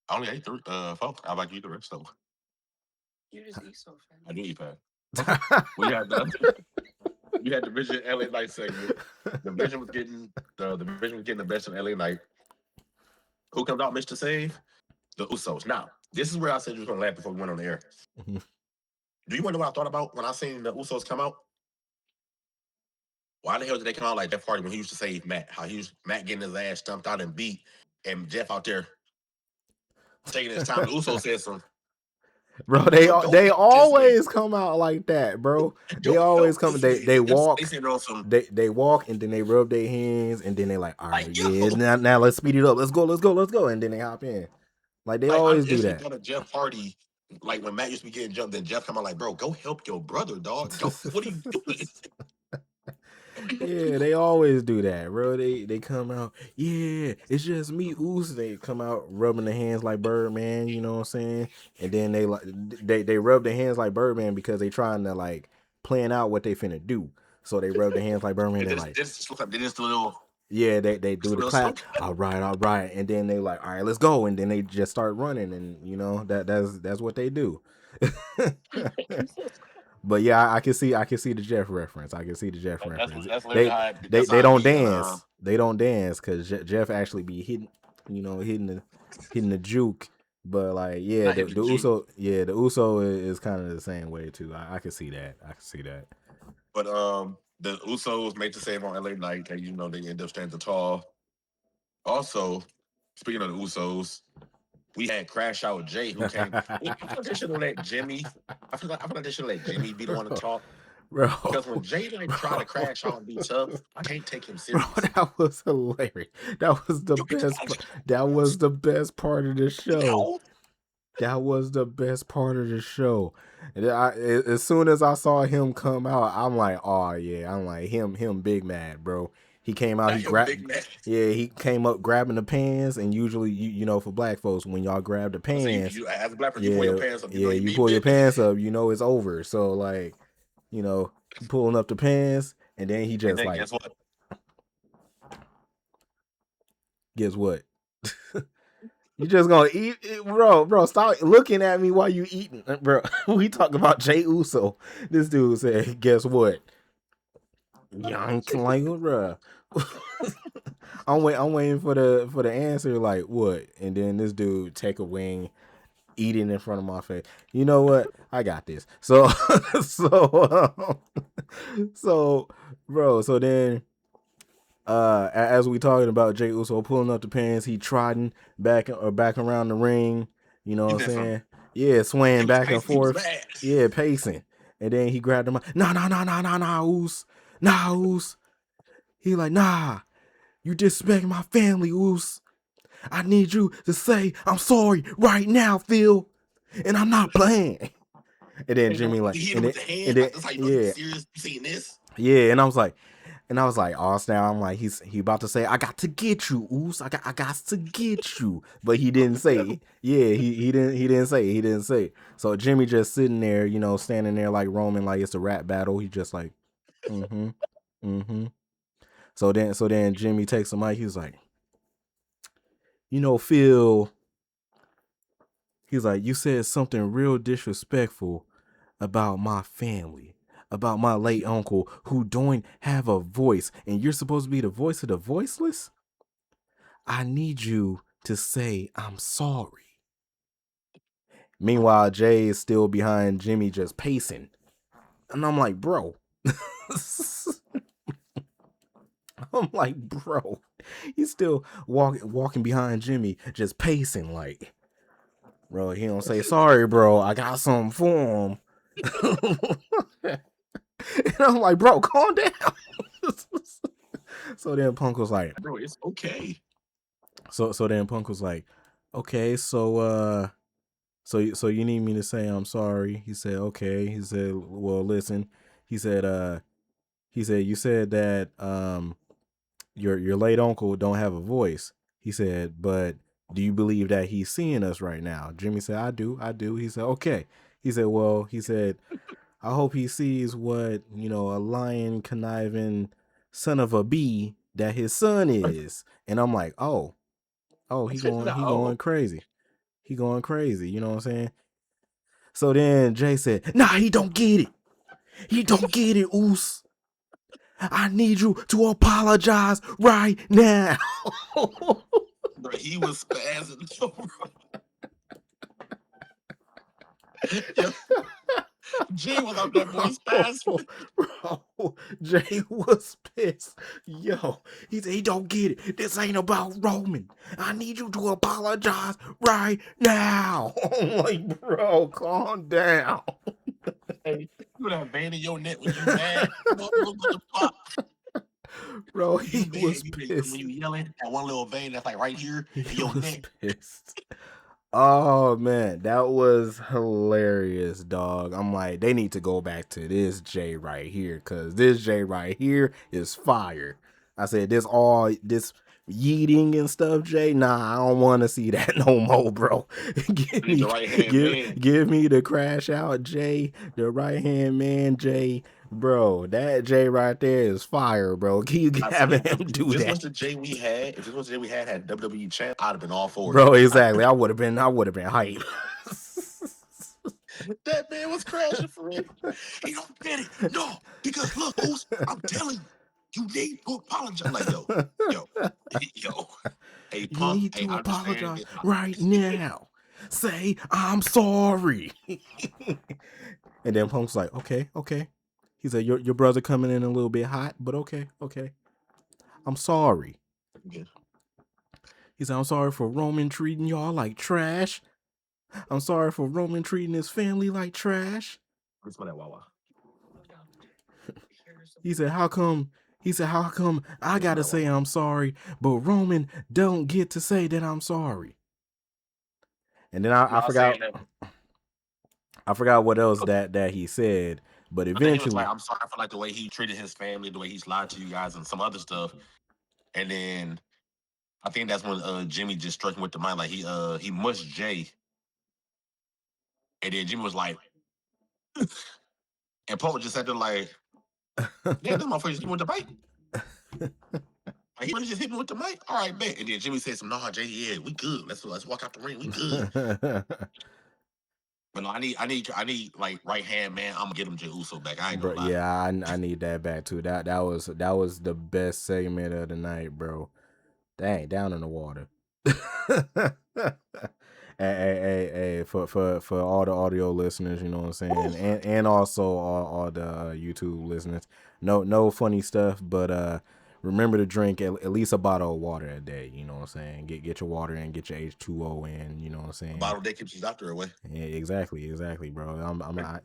I only ate three, four. How about you eat the rest of them? You just eat so fast. I do eat fast. Okay. we had Division LA Knight segment. Division was getting the best of LA Knight. Who comes out, Mr. Save? The Usos. Now, this is where I said you was gonna laugh before we went on the air. Do you wonder what I thought about when I seen the Usos come out? Why the hell did they come out like Jeff Hardy when he used to save Matt? How he was Matt getting his ass stumped out and beat, and Jeff out there taking his time. The Usos said some. Bro, they always come out like that, bro. They always come. They walk. They walk and then they rub their hands and then they like, all right, yeah. Now let's speed it up. Let's go. And then they hop in. Like they always do that. Of Jeff Hardy, like when Matt used to be getting jumped, then Jeff come out like, bro, go help your brother, dog. Go, what are you doing? Yeah, they always do that, bro. They come out, yeah, it's just me, Oos. They come out rubbing their hands like Birdman, you know what I'm saying? And then they rub their hands like Birdman because they trying to like plan out what they finna do. So they rub their hands like Birdman. They like this little. Yeah, they do the clap. All right, and then they like, all right, let's go, and then they just start running, and you know that's what they do. But yeah, I can see the Jeff reference. I can see the Jeff reference. They don't dance. They don't dance because Jeff actually be hitting the juke. But like, yeah, the Uso is kind of the same way too. I can see that. But The Usos made the save on LA Knight, and they end up standing tall. Also, speaking of the Usos, we had Crash Out Jay who came. I feel like they should have let Jimmy. I feel like they should have let Jimmy be the one to talk. Bro, Because when Jay tried to crash out and be tough, I can't take him bro, serious. that was hilarious. That was the best. That was the best part of the show. That was the best part of the show. And as soon as I saw him come out, I'm like, oh yeah, I'm like him big mad, bro. He came out, he grabbed, yeah, he came up grabbing the pans, and usually for black folks, when y'all grab the pans, So as a black person, yeah, you pull your pants up. You pull your pants up, it's over. So like, pulling up the pants, and then he just like, guess what? You just gonna eat it, bro. Stop looking at me while you eating, bro. We talk about Jey Uso. This dude said, "Guess what?" Yank like, bro. I'm waiting for the answer. Like what? And then this dude take a wing, eat it in front of my face. You know what? I got this. So so bro. So then. As we talking about Jey Uso pulling up the pants, he trotting back around the ring. You know what I'm saying? Yeah, swaying back and forth. Yeah, pacing. And then he grabbed him. Nah, Oos. Nah, Oos. He like, nah, you disrespect my family, Oos. I need you to say I'm sorry right now, Phil. And I'm not playing. And then Jimmy like, and then, yeah, serious. You seen this? Yeah, and I was like, oh snap! I'm like, he about to say, I got to get you, Oos. I got to get you, but he didn't say. Yeah, he didn't say. So Jimmy just sitting there, standing there like Roman, like it's a rap battle. He just like, mm-hmm. So then Jimmy takes the mic. He's like, Phil. He's like, you said something real disrespectful about my family, about my late uncle who don't have a voice, and you're supposed to be the voice of the voiceless? I need you to say I'm sorry. Meanwhile, Jay is still behind Jimmy just pacing. And I'm like, bro. He's still walking behind Jimmy, just pacing like, bro, he don't say sorry, bro. I got something for him. And I'm like, bro, calm down. So then Punk was like, bro, it's okay. So then Punk was like, okay, so you need me to say I'm sorry. He said, okay. He said, well, listen. He said you said that your late uncle don't have a voice. He said, but do you believe that he's seeing us right now? Jimmy said, I do. He said, okay. He said, well, I hope he sees what, a lion conniving son of a bee that his son is. And I'm like, oh, he going crazy. He going crazy. You know what I'm saying? So then Jay said, nah, he don't get it. He don't get it, Oos. I need you to apologize right now. Bro, he was spazzing. Yo, Jay was out there, boy, spazzing. Bro, Jay was pissed. Yo, he said he don't get it. This ain't about Roman. I need you to apologize right now. I'm like, bro, calm down. Hey, you would have vein in your neck when you mad. Bro, he was pissed. When you yelling, that one little vein that's like right here in your neck. Pissed. Oh man, that was hilarious, dog. I'm like, they need to go back to this Jay right here, cause this Jay right here is fire. I said this yeeting and stuff, Jay. Nah, I don't want to see that no more, bro. give me the crash out, Jay. The right hand man, Jay. Bro, that Jay right there is fire, bro. Keep having him do that. If this was the Jay we had WWE champ, I'd have been all for it. Bro, exactly. I would have been hyped. That man was crashing for real. He don't get it. No, because look, Oos, I'm telling you need to apologize. I'm like, yo. Hey, Punk, you need to apologize right now. Say I'm sorry. And then Punk's like, okay. He said, your brother coming in a little bit hot, but okay. I'm sorry. Yeah. He said, I'm sorry for Roman treating y'all like trash. I'm sorry for Roman treating his family like trash. Let's that Wawa. He said, how come I gotta say I'm sorry, but Roman don't get to say that I'm sorry. And then I forgot what else that he said, but I think he was eventually like, I'm sorry for like the way he treated his family, the way he's lied to you guys, and some other stuff. And then I think that's when Jimmy just struck him with the mind, like he mushed Jay, and then Jimmy was like, and Paul just sat there like, damn, that motherfucker just hit me with the mic. Like, he really just hit me with the mic. All right, bet. And then Jimmy said some, nah, Jay, yeah, we good. Let's walk out the ring. We good. But no, I need like right hand man. I'm gonna get him Jey Uso back. I ain't bro, gonna lie. yeah, I need that back too. That was the best segment of the night, bro. Dang, down in the water. hey, for all the audio listeners, you know what I'm saying, and also all the YouTube listeners. No funny stuff, but remember to drink at least a bottle of water a day. You know what I'm saying. Get your water in, get your H2O in. You know what I'm saying. A bottle day keeps his doctor away. Yeah, exactly, bro.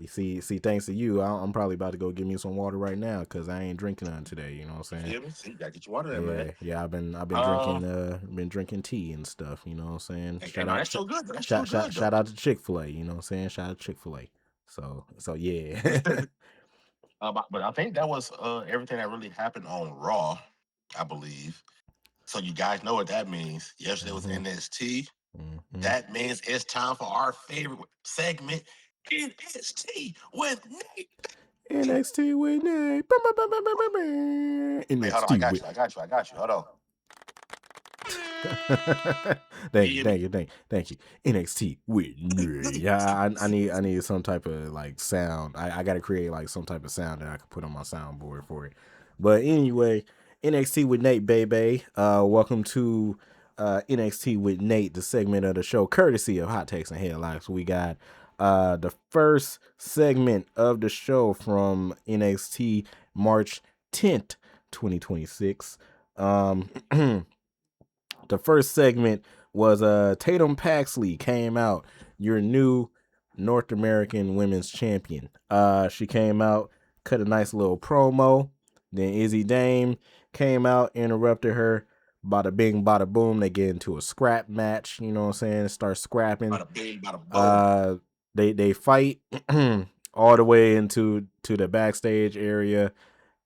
See, thanks to you, I'm probably about to go get me some water right now because I ain't drinking none today. You know what I'm saying? You feel me? See, you gotta get your water in, man. Yeah. I've been drinking tea and stuff. You know what I'm saying? That's so good. That's so good. Shout out to Chick-fil-A. You know what I'm saying? Shout out to Chick-fil-A. So yeah. But I think that was everything that really happened on Raw, I believe. So you guys know what that means. Yesterday was NXT. That means it's time for our favorite segment, NXT with Nate. NXT with Nate. Wait, hold on. I got you. Hold on. Thank you. NXT with Nate. Yeah, I need some type of like sound. I gotta create like some type of sound that I can put on my soundboard for it. But anyway, NXT with Nate, baby. Welcome to NXT with Nate, the segment of the show courtesy of Hottakes and Headlocks. We got the first segment of the show from NXT March 10th, 2026. The first segment was Tatum Paxley came out, your new North American Women's Champion. She came out, cut a nice little promo. Then Izzy Dame came out, interrupted her. Bada bing, bada boom. They get into a scrap match. You know what I'm saying? Start scrapping. Bada bing, bada boom. They fight all the way into the backstage area,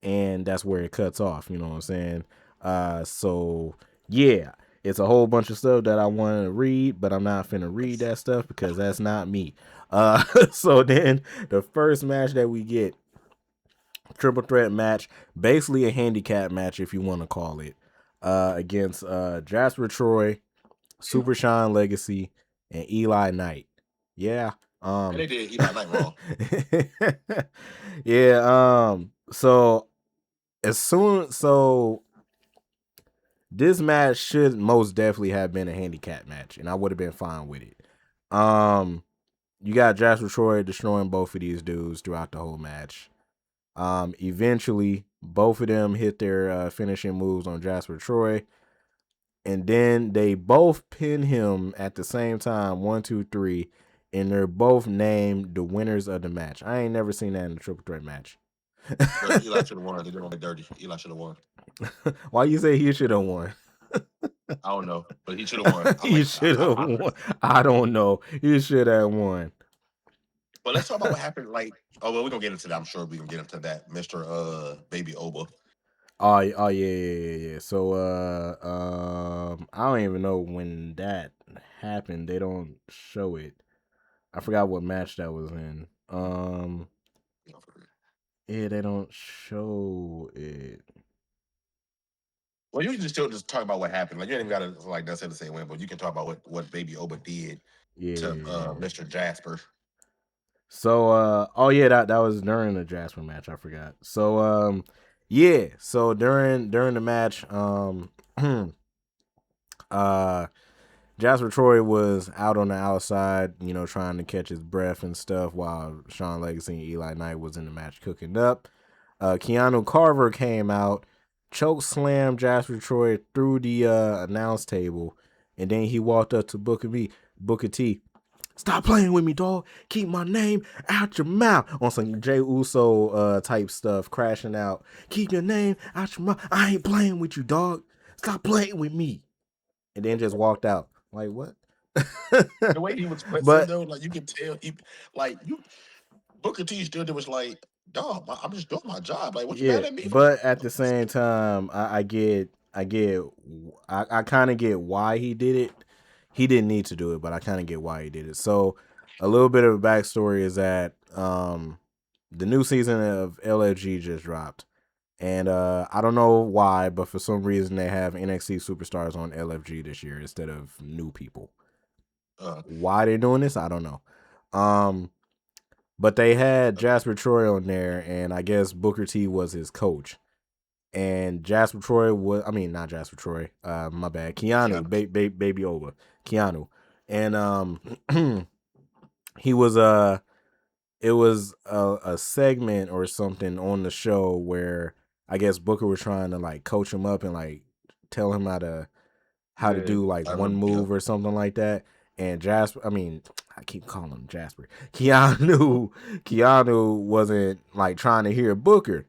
and that's where it cuts off. You know what I'm saying? So yeah. It's a whole bunch of stuff that I wanted to read, but I'm not finna read that stuff because that's not me. So then the first match that we get, triple threat match, basically a handicap match if you want to call it, against Jasper Troy, Super Sean Legacy, and Eli Knight. Yeah. And they did Eli Knight wrong. Yeah. So this match should most definitely have been a handicap match, and I would have been fine with it. You got Jasper Troy destroying both of these dudes throughout the whole match. Eventually, both of them hit their finishing moves on Jasper Troy, and then they both pin him at the same time, 1, 2, 3, and they're both named the winners of the match. I ain't never seen that in a triple threat match. But Eli should have won. They did him dirty. Eli should have won. Why you say he should have won? I don't know, but he should have won. He should have won. I don't know. He should have won. But let's talk about what happened. Like, we're gonna get into that. I'm sure we can get into that, Mr. Baby Oba. Oh yeah. So I don't even know when that happened. They don't show it. I forgot what match that was in. Yeah, they don't show it. Well, you can still just talk about what happened. Like, you ain't even gotta like that's it to say when, but you can talk about what Baby Oba did to Mr. Jasper. So that was during the Jasper match. I forgot. So so during the match, Jasper Troy was out on the outside, you know, trying to catch his breath and stuff while Sean Legacy and Eli Knight was in the match cooking up. Keanu Carver came out, choke slammed Jasper Troy through the announce table, and then he walked up to Booker T. Stop playing with me, dog. Keep my name out your mouth. On some Jey Uso type stuff, crashing out. Keep your name out your mouth. I ain't playing with you, dog. Stop playing with me. And then just walked out. Like, what? The way he was pressing But though, like you could tell, Booker T stood there was like, dog, I'm just doing my job. Like, what you yeah, mad at me for? but at the same time, I kind of get why he did it. He didn't need to do it, but I kind of get why he did it. So, a little bit of a backstory is that the new season of LFG just dropped, and I don't know why, but for some reason they have NXT superstars on LFG this year instead of new people. Why they're doing this, I don't know. But they had Jasper Troy on there, and I guess Booker T was his coach. And Jasper Troy was, I mean, not Jasper Troy, my bad, Keanu, baby over, Keanu. And he was, it was a segment or something on the show where I guess Booker was trying to like coach him up and like tell him how to do like one move or something like that. And Jasper, I mean, I keep calling him Jasper. Keanu wasn't like trying to hear Booker.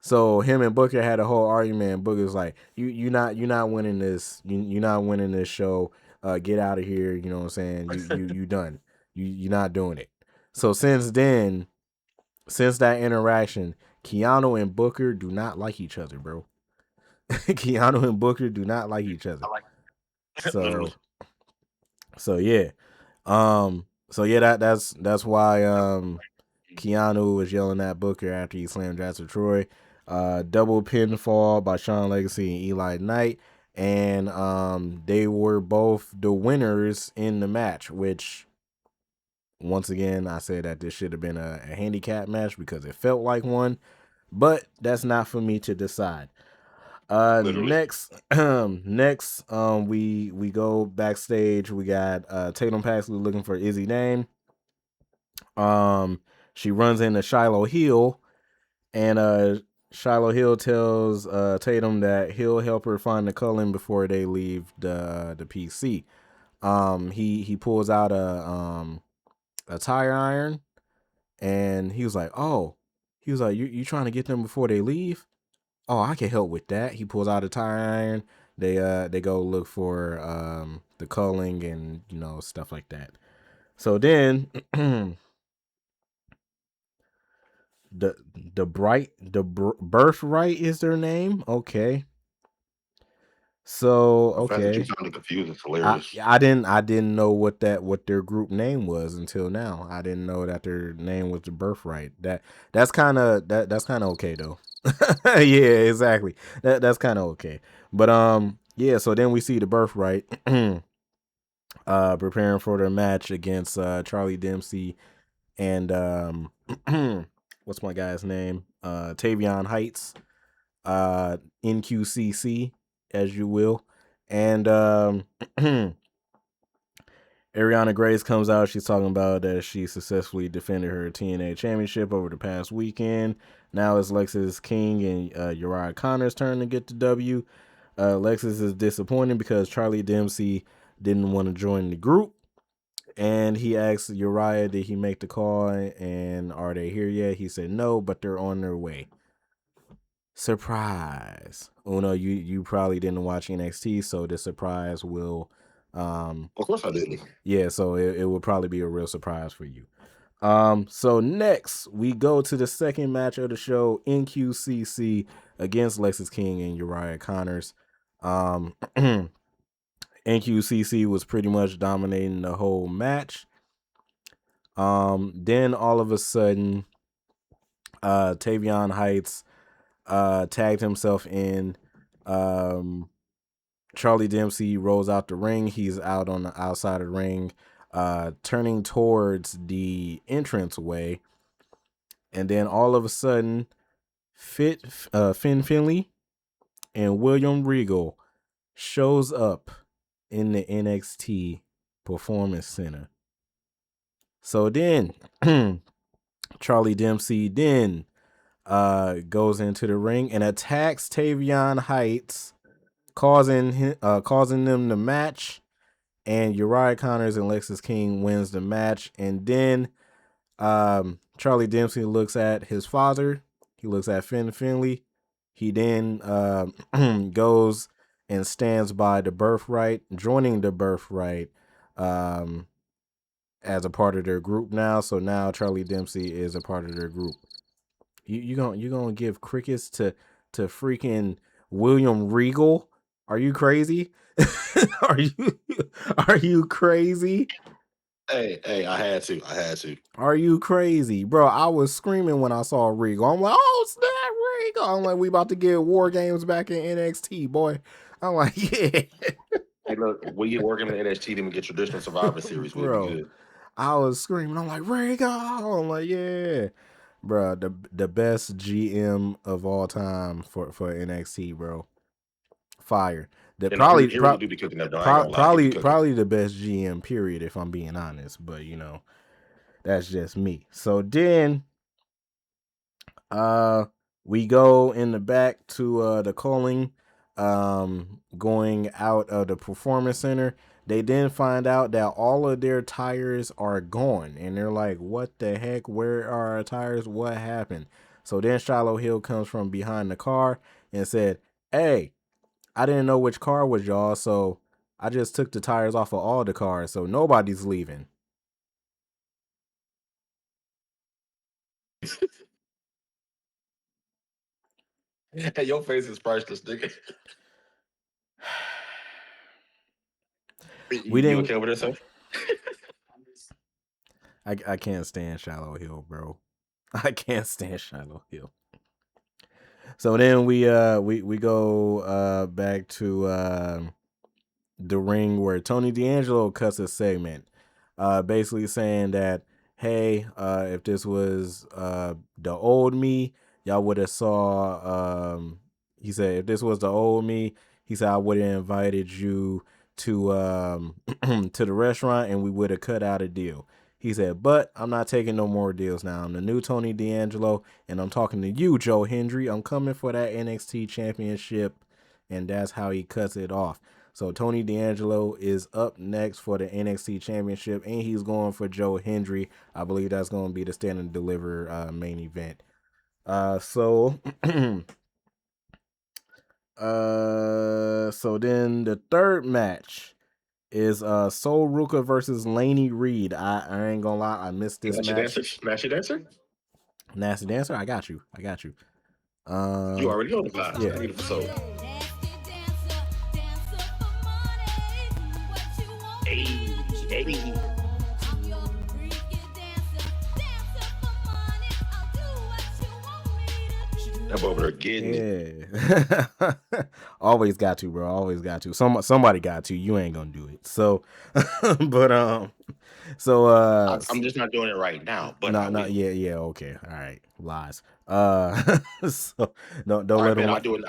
So him and Booker had a whole argument. And Booker's like, you're not winning this. You're not winning this show. Get out of here. You know what I'm saying? You done. You're not doing it. So since then, since that interaction, Keanu and Booker do not like each other, bro. Keanu and Booker do not like each other. So yeah. So yeah, that's why Keanu was yelling at Booker after he slammed Jasper Troy. Double pinfall by Shawn Legacy and Eli Knight. And they were both the winners in the match, which once again I said that this should have been a handicap match because it felt like one, but that's not for me to decide. Next, we go backstage. We got Tatum Paxley looking for Izzy Dane. She runs into Shiloh Hill, and Shiloh Hill tells Tatum that he'll help her find the Cullen before they leave the PC. He pulls out a tire iron, and he was like, you trying to get them before they leave? Oh, I can help with that. He pulls out a tire iron. They go look for the culling and stuff like that. So then Birthright is their name. Okay. So The fact that you okay. sounded confused is hilarious. I didn't know what their group name was until now. I didn't know that their name was the Birthright. That's kind of okay though. Yeah, exactly. That's kind of okay. But yeah, so then we see the Birthright preparing for their match against Charlie Dempsey and what's my guy's name? Tavion Heights. NQCC, as you will. And Ariana Grace comes out. She's talking about that she successfully defended her TNA championship over the past weekend. Now it's Lexis King and Uriah Connor's turn to get the W. Lexis is disappointed because Charlie Dempsey didn't want to join the group. And he asked Uriah, did he make the call and are they here yet? He said no, but they're on their way. Surprise. Uno, you probably didn't watch NXT, so the surprise will Of course I didn't. yeah, so it will probably be a real surprise for you. So next we go to the second match of the show, NQCC against Lexis King and Uriah Connors. NQCC was pretty much dominating the whole match. Then all of a sudden, Tavion Heights tagged himself in. Charlie Dempsey rolls out the ring. He's out on the outside of the ring, turning towards the entrance way. And then all of a sudden, Finn Finley and William Regal shows up in the NXT Performance Center. So then, Charlie Dempsey then goes into the ring and attacks Tavion Heights, causing them to match. And Uriah Connors and Lexis King wins the match. And then Charlie Dempsey looks at his father. He looks at Finn Finley. He then goes and stands by the Birthright, joining the Birthright as a part of their group now. So now Charlie Dempsey is a part of their group. You gonna give crickets to freaking William Regal? Are you crazy? Are you crazy? Hey, I had to. Are you crazy, bro? I was screaming when I saw Regal. I'm like, oh snap, Regal! I'm like, we about to get War Games back in NXT, boy. I'm like, yeah. Hey, look, we get working in NXT, then we get traditional Survivor Series. We'll be good. I was screaming. I'm like, Regal! I'm like, yeah. Bro, the best GM of all time for NXT, bro. Fire. That probably do be cooking up. Probably the best GM period, if I'm being honest. But you know, that's just me. So then, we go in the back to the calling, going out of the Performance Center. They then find out that all of their tires are gone, and they're like, "What the heck? Where are our tires? What happened?" So then Shiloh Hill comes from behind the car and said, "Hey, I didn't know which car was y'all, so I just took the tires off of all the cars, so nobody's leaving." Hey, your face is priceless, nigga. You okay with yourself? I can't stand Shiloh Hill, bro. I can't stand Shiloh Hill. So then we go back to the ring where Tony D'Angelo cuts a segment, basically saying that, hey, if this was the old me, y'all would have saw. He said, if this was the old me, he said I would have invited you to to the restaurant and we would have cut out a deal. He said, but I'm not taking no more deals now. I'm the new Tony D'Angelo, and I'm talking to you, Joe Hendry. I'm coming for that NXT championship, and that's how he cuts it off. So Tony D'Angelo is up next for the NXT championship, and he's going for Joe Hendry. I believe that's going to be the Stand and Deliver main event. So then the third match is Sol Ruka versus Laney Reed. I ain't gonna lie, I missed this match. Nasty Dancer? Nasty Dancer? I got you. You already know the vibes. Yeah. Beautiful soul. Hey. That over there getting it. Always got to, bro. Always got to. Somebody got to. You ain't gonna do it. So, but I'm just not doing it right now. But yeah. Okay, all right. Lies. So don't let them. I do it.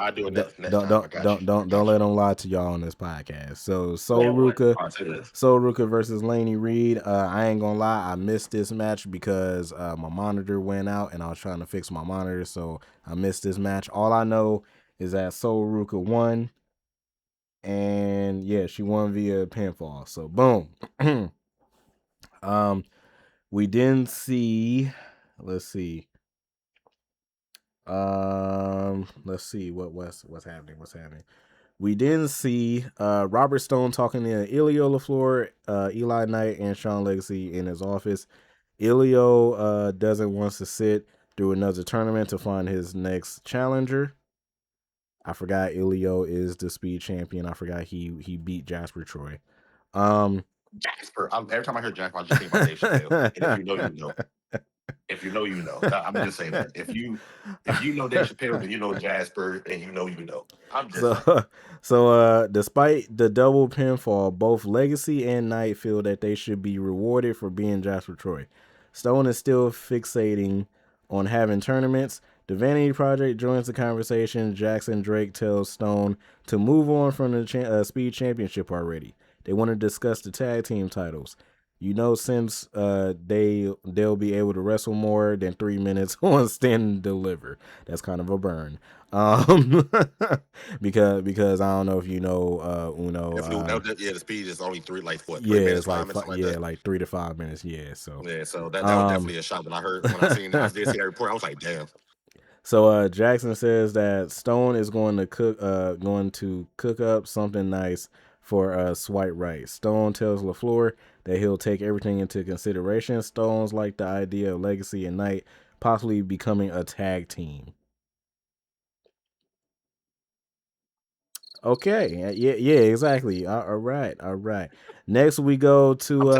Don't let them lie to y'all on this podcast. So Sol Ruka versus Laney Reed. I ain't gonna lie, I missed this match because my monitor went out and I was trying to fix my monitor, so I missed this match. All I know is that Sol Ruka won, and yeah, she won via pinfall. So boom. We didn't see. Let's see. Let's see what's happening. We didn't see Robert Stone talking to Ilio LaFleur, Eli Knight, and Sean Legacy in his office. Ilio doesn't want to sit through another tournament to find his next challenger. I forgot Ilio is the speed champion. I forgot he beat Jasper Troy. Jasper. Every time I hear Jasper, I just think about Dave Chappelle. And if you know, you know. If you know, you know. I'm just saying that. If you know Dave Chappelle, then you know Jasper, and you know. I'm just saying. So despite the double pinfall, both Legacy and Knight feel that they should be rewarded for being Jasper Troy. Stone is still fixating on having tournaments. The Vanity Project joins the conversation. Jackson Drake tells Stone to move on from the Speed Championship already. They want to discuss the tag team titles. since they'll be able to wrestle more than 3 minutes on Stand and Deliver. That's kind of a burn. Because I don't know if you know Uno. The speed is only 3 Yeah, minutes, it's like 5 minutes, something like yeah, that. like 3 to 5 minutes. Yeah, so Yeah, so that was definitely a shock when I did see that report. I was like, damn. So Jackson says that Stone is going to cook up something nice for Swipe Right. Stone tells LaFleur that he'll take everything into consideration. Stone's like the idea of Legacy and Knight possibly becoming a tag team. Okay, yeah, exactly. All right. Next we go to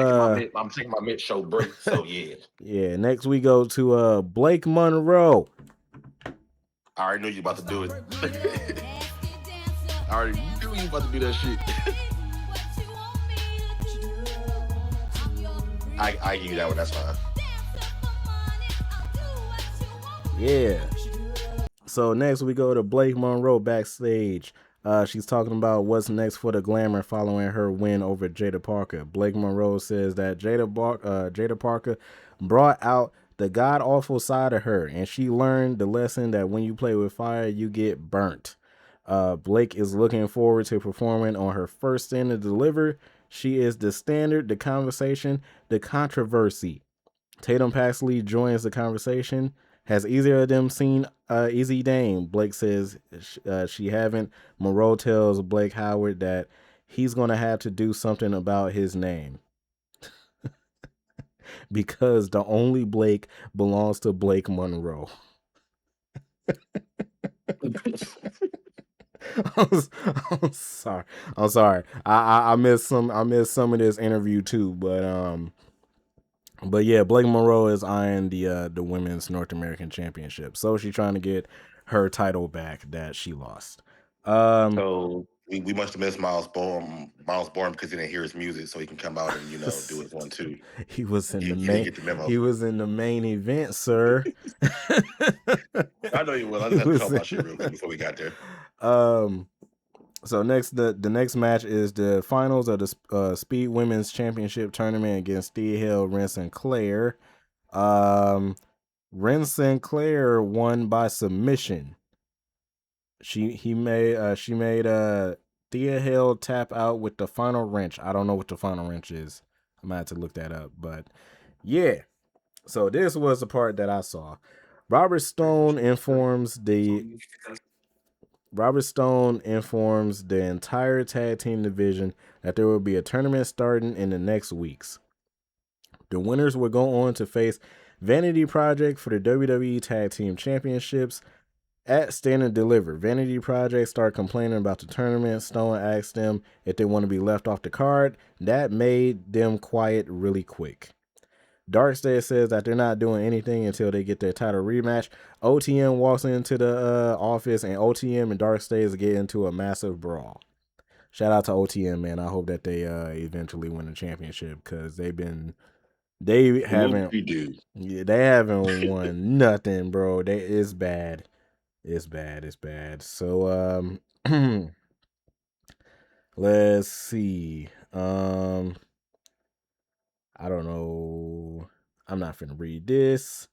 I'm taking my mid show break. So yeah. yeah. Next we go to Blake Monroe. I already knew you about to do it. I already knew you about to do that shit. I give you that one. That's fine. Yeah. So next we go to Blake Monroe backstage. She's talking about what's next for the Glamour following her win over Jada Parker. Blake Monroe says that Jada Parker brought out the god awful side of her, and she learned the lesson that when you play with fire, you get burnt. Blake is looking forward to performing on her first Stand and Deliver. She is the standard, the conversation, the controversy. Tatum Paxley joins the conversation. Has either of them seen Easy Dame? Blake says she haven't. Monroe tells Blake Howard that he's going to have to do something about his name because the only Blake belongs to Blake Monroe. I'm sorry. I missed some of this interview too, but yeah, Blake Monroe is eyeing the women's North American Championship. So she's trying to get her title back that she lost. So we must have missed Miles Bourne because he didn't hear his music, so he can come out and do his one too. He was in He the didn't main. get the memo. He was in the main event, sir. I know you will. I just have to talk about shit real quick before we got there. So next, the next match is the finals of the Speed Women's Championship tournament against Thea Hill, Ren Sinclair. Ren Sinclair won by submission. She made Thea Hill tap out with the final wrench. I don't know what the final wrench is. I might have to look that up, but yeah. So this was the part that I saw. Robert Stone informs the entire tag team division that there will be a tournament starting in the next weeks. The winners will go on to face Vanity Project for the WWE Tag Team Championships at Stand and Deliver. Vanity Project start complaining about the tournament. Stone asked them if they want to be left off the card. That made them quiet really quick. Darkstead says that they're not doing anything until they get their title rematch. OTM walks into the office, and OTM and Darkstead get into a massive brawl. Shout out to OTM, man. I hope that they eventually win the championship because they haven't won nothing, bro. It's bad. It's bad. So let's see. I don't know. I'm not finna read this.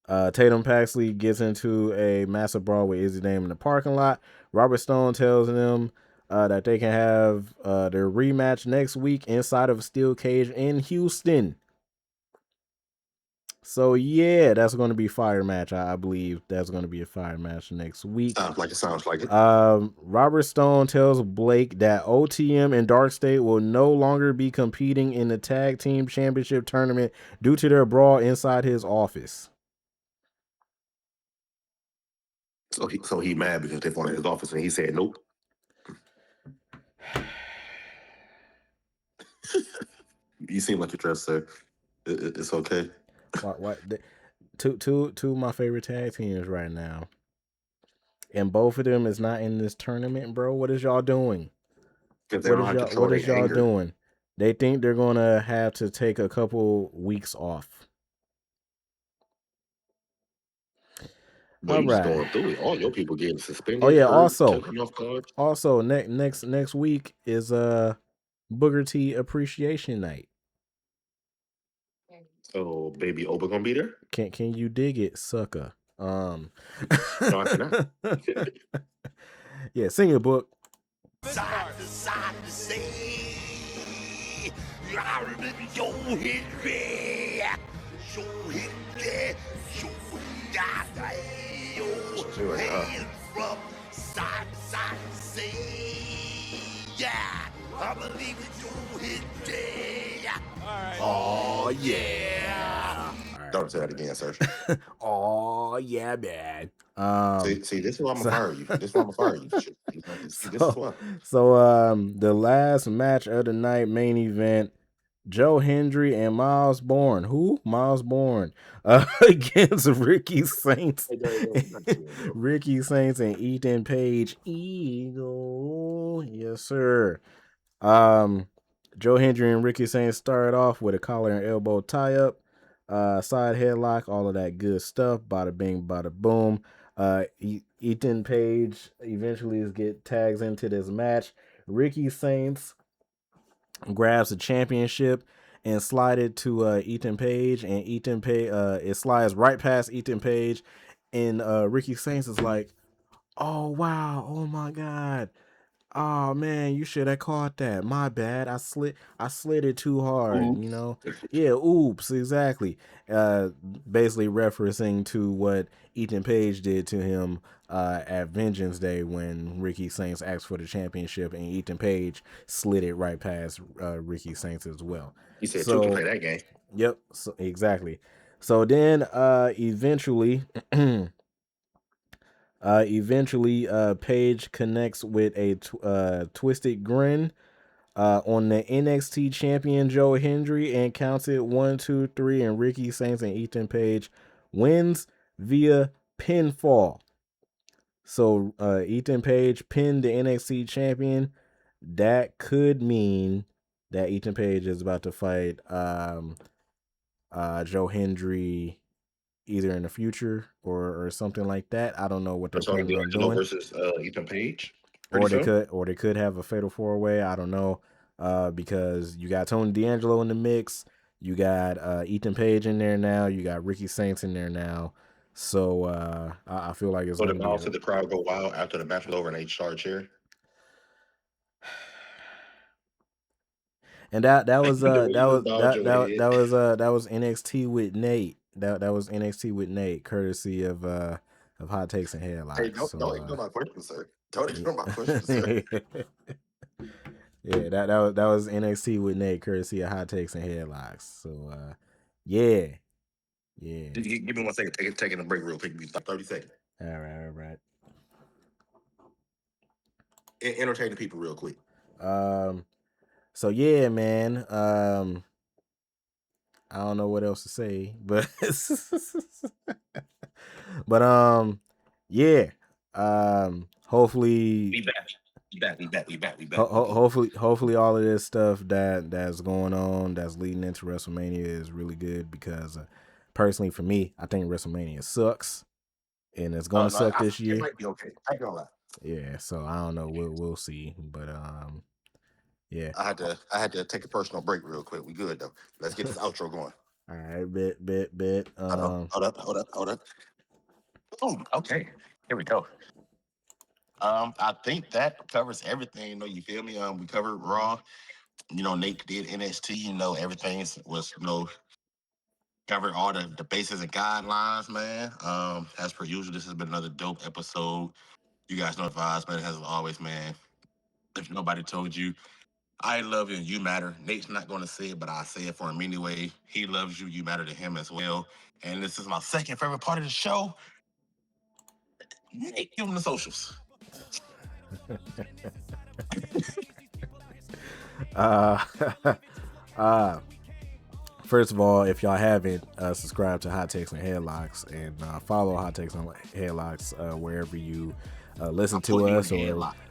Tatum Paxley gets into a massive brawl with Izzy Dame in the parking lot. Robert Stone tells them that they can have their rematch next week inside of a steel cage in Houston. So yeah, that's going to be a fire match. I believe that's going to be a fire match next week. Sounds like it. Robert Stone tells Blake that OTM and Dark State will no longer be competing in the tag team championship tournament due to their brawl inside his office. So he mad because they fought in his office and he said nope. You seem like you're dressed, sir. It's okay. What? Two of my favorite tag teams right now, and both of them is not in this tournament, bro. What is y'all doing? What is y'all doing? They think they're gonna have to take a couple weeks off. All right. All your people getting suspended. Oh yeah. Hurt, Also next week is Booker T Appreciation Night. Oh, baby Oba gonna be there? Can you dig it, sucker? No, I cannot. Yeah, sing it, book. Side to side to say, I remember your Henry, your Henry, your hands from side to side to say, yeah, I believe in your Henry. Oh yeah. Don't say that again, sir. Oh yeah, man. See, this is why I'm gonna So, fire you. This is why I'm gonna fire you. See, this is so, why. the last match of the night, main event, Joe Hendry and Miles Bourne. Who? Miles Bourne against Ricky Saints. Hey, we got to chill, bro. Ricky Saints and Ethan Page. Eagle. Yes, sir. Joe Hendry and Ricky Saints started off with a collar and elbow tie up, side headlock, all of that good stuff. Bada bing, bada boom. Ethan Page eventually tags into this match. Ricky Saints grabs the championship and slide it to Ethan Page, and Ethan Page it slides right past Ethan Page, and Ricky Saints is like, "Oh wow, oh my god. Oh man, you should have caught that. My bad. I slid it too hard, you know." Yeah, oops, exactly. Basically referencing to what Ethan Page did to him at Vengeance Day when Ricky Saints asked for the championship and Ethan Page slid it right past Ricky Saints as well. He said two can So, play that game. yep, so, exactly. So then eventually Page connects with a twisted grin on the NXT champion Joe Hendry and counts it 1, 2, 3, and Ricky Saints and Ethan Page wins via pinfall. So Ethan Page pinned the NXT champion. That could mean that Ethan Page is about to fight Joe Hendry either in the future or something like that. I don't know what they're Tony planning on D'Angelo doing. versus Ethan Page. Pretty Or they soon. could have a fatal 4-way. I don't know. Because you got Tony D'Angelo in the mix, you got Ethan Page in there now, you got Ricky Saints in there now. So I feel like it's So gonna then be also the crowd go wild after the match was over and they start cheering. and that was The way you nod your head. that was NXT with Nate. That was NXT with Nate, courtesy of Hot Takes and Hey, Headlocks. don't ignore my question, sir. Don't ignore my question, sir. Yeah, that was NXT with Nate, courtesy of Hot Takes and Headlocks. So yeah. Give me 1 second. Taking a break real quick. 30 seconds. All right. Entertain the people real quick. So yeah, man. I don't know what else to say, but but yeah. Hopefully We back. hopefully all of this stuff that's going on, that's leading into WrestleMania, is really good, because personally for me, I think WrestleMania sucks and it's gonna No, suck this it year. might be okay. I ain't gonna lie. Yeah, so I don't know. We'll see, but yeah. I had to take a personal break real quick. We good though. Let's get this outro going. All right, bit. Hold up. Oh, okay. Here we go. I think that covers everything. You know, you feel me? We covered Raw. You know, Nate did NXT. You know, everything was covered all the bases and guidelines, man. As per usual, this has been another dope episode. You guys know the vibes, man. As always, man. If nobody told you, I love you and you matter. Nate's not going to say it, but I say it for him anyway. He loves you. You matter to him as well. And this is my second favorite part of the show. Nate, give him the socials. uh, First of all, if y'all haven't, subscribe to Hot Takes and Headlocks, and follow Hot Takes and Headlocks wherever you listen to us,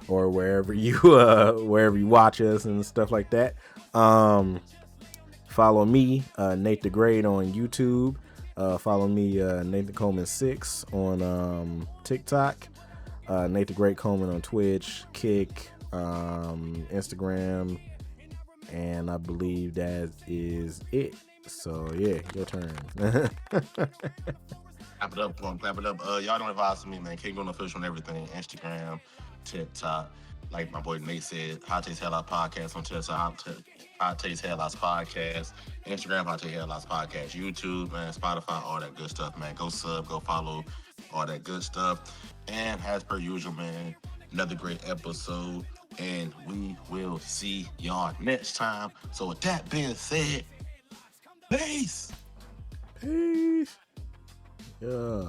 or wherever you watch us and stuff like that. Follow me, Nate the Great, on YouTube. Follow me, Nathan Coleman 6 on TikTok. Nate the Great Coleman on Twitch, Kick, Instagram, And I believe that is it. So yeah, your turn. Clap it up, come on, clap it up. Y'all don't advise me, man. Keep going official on everything. Instagram, TikTok. Like my boy Nate said, Hot Takes Headlocks Podcast on TikTok. Hot Takes Headlocks Podcast. Instagram, Hot Takes Headlocks Podcast. YouTube, man, Spotify, all that good stuff, man. Go sub, go follow, all that good stuff. And as per usual, man, another great episode. And we will see y'all next time. So with that being said, peace. Peace. Yeah.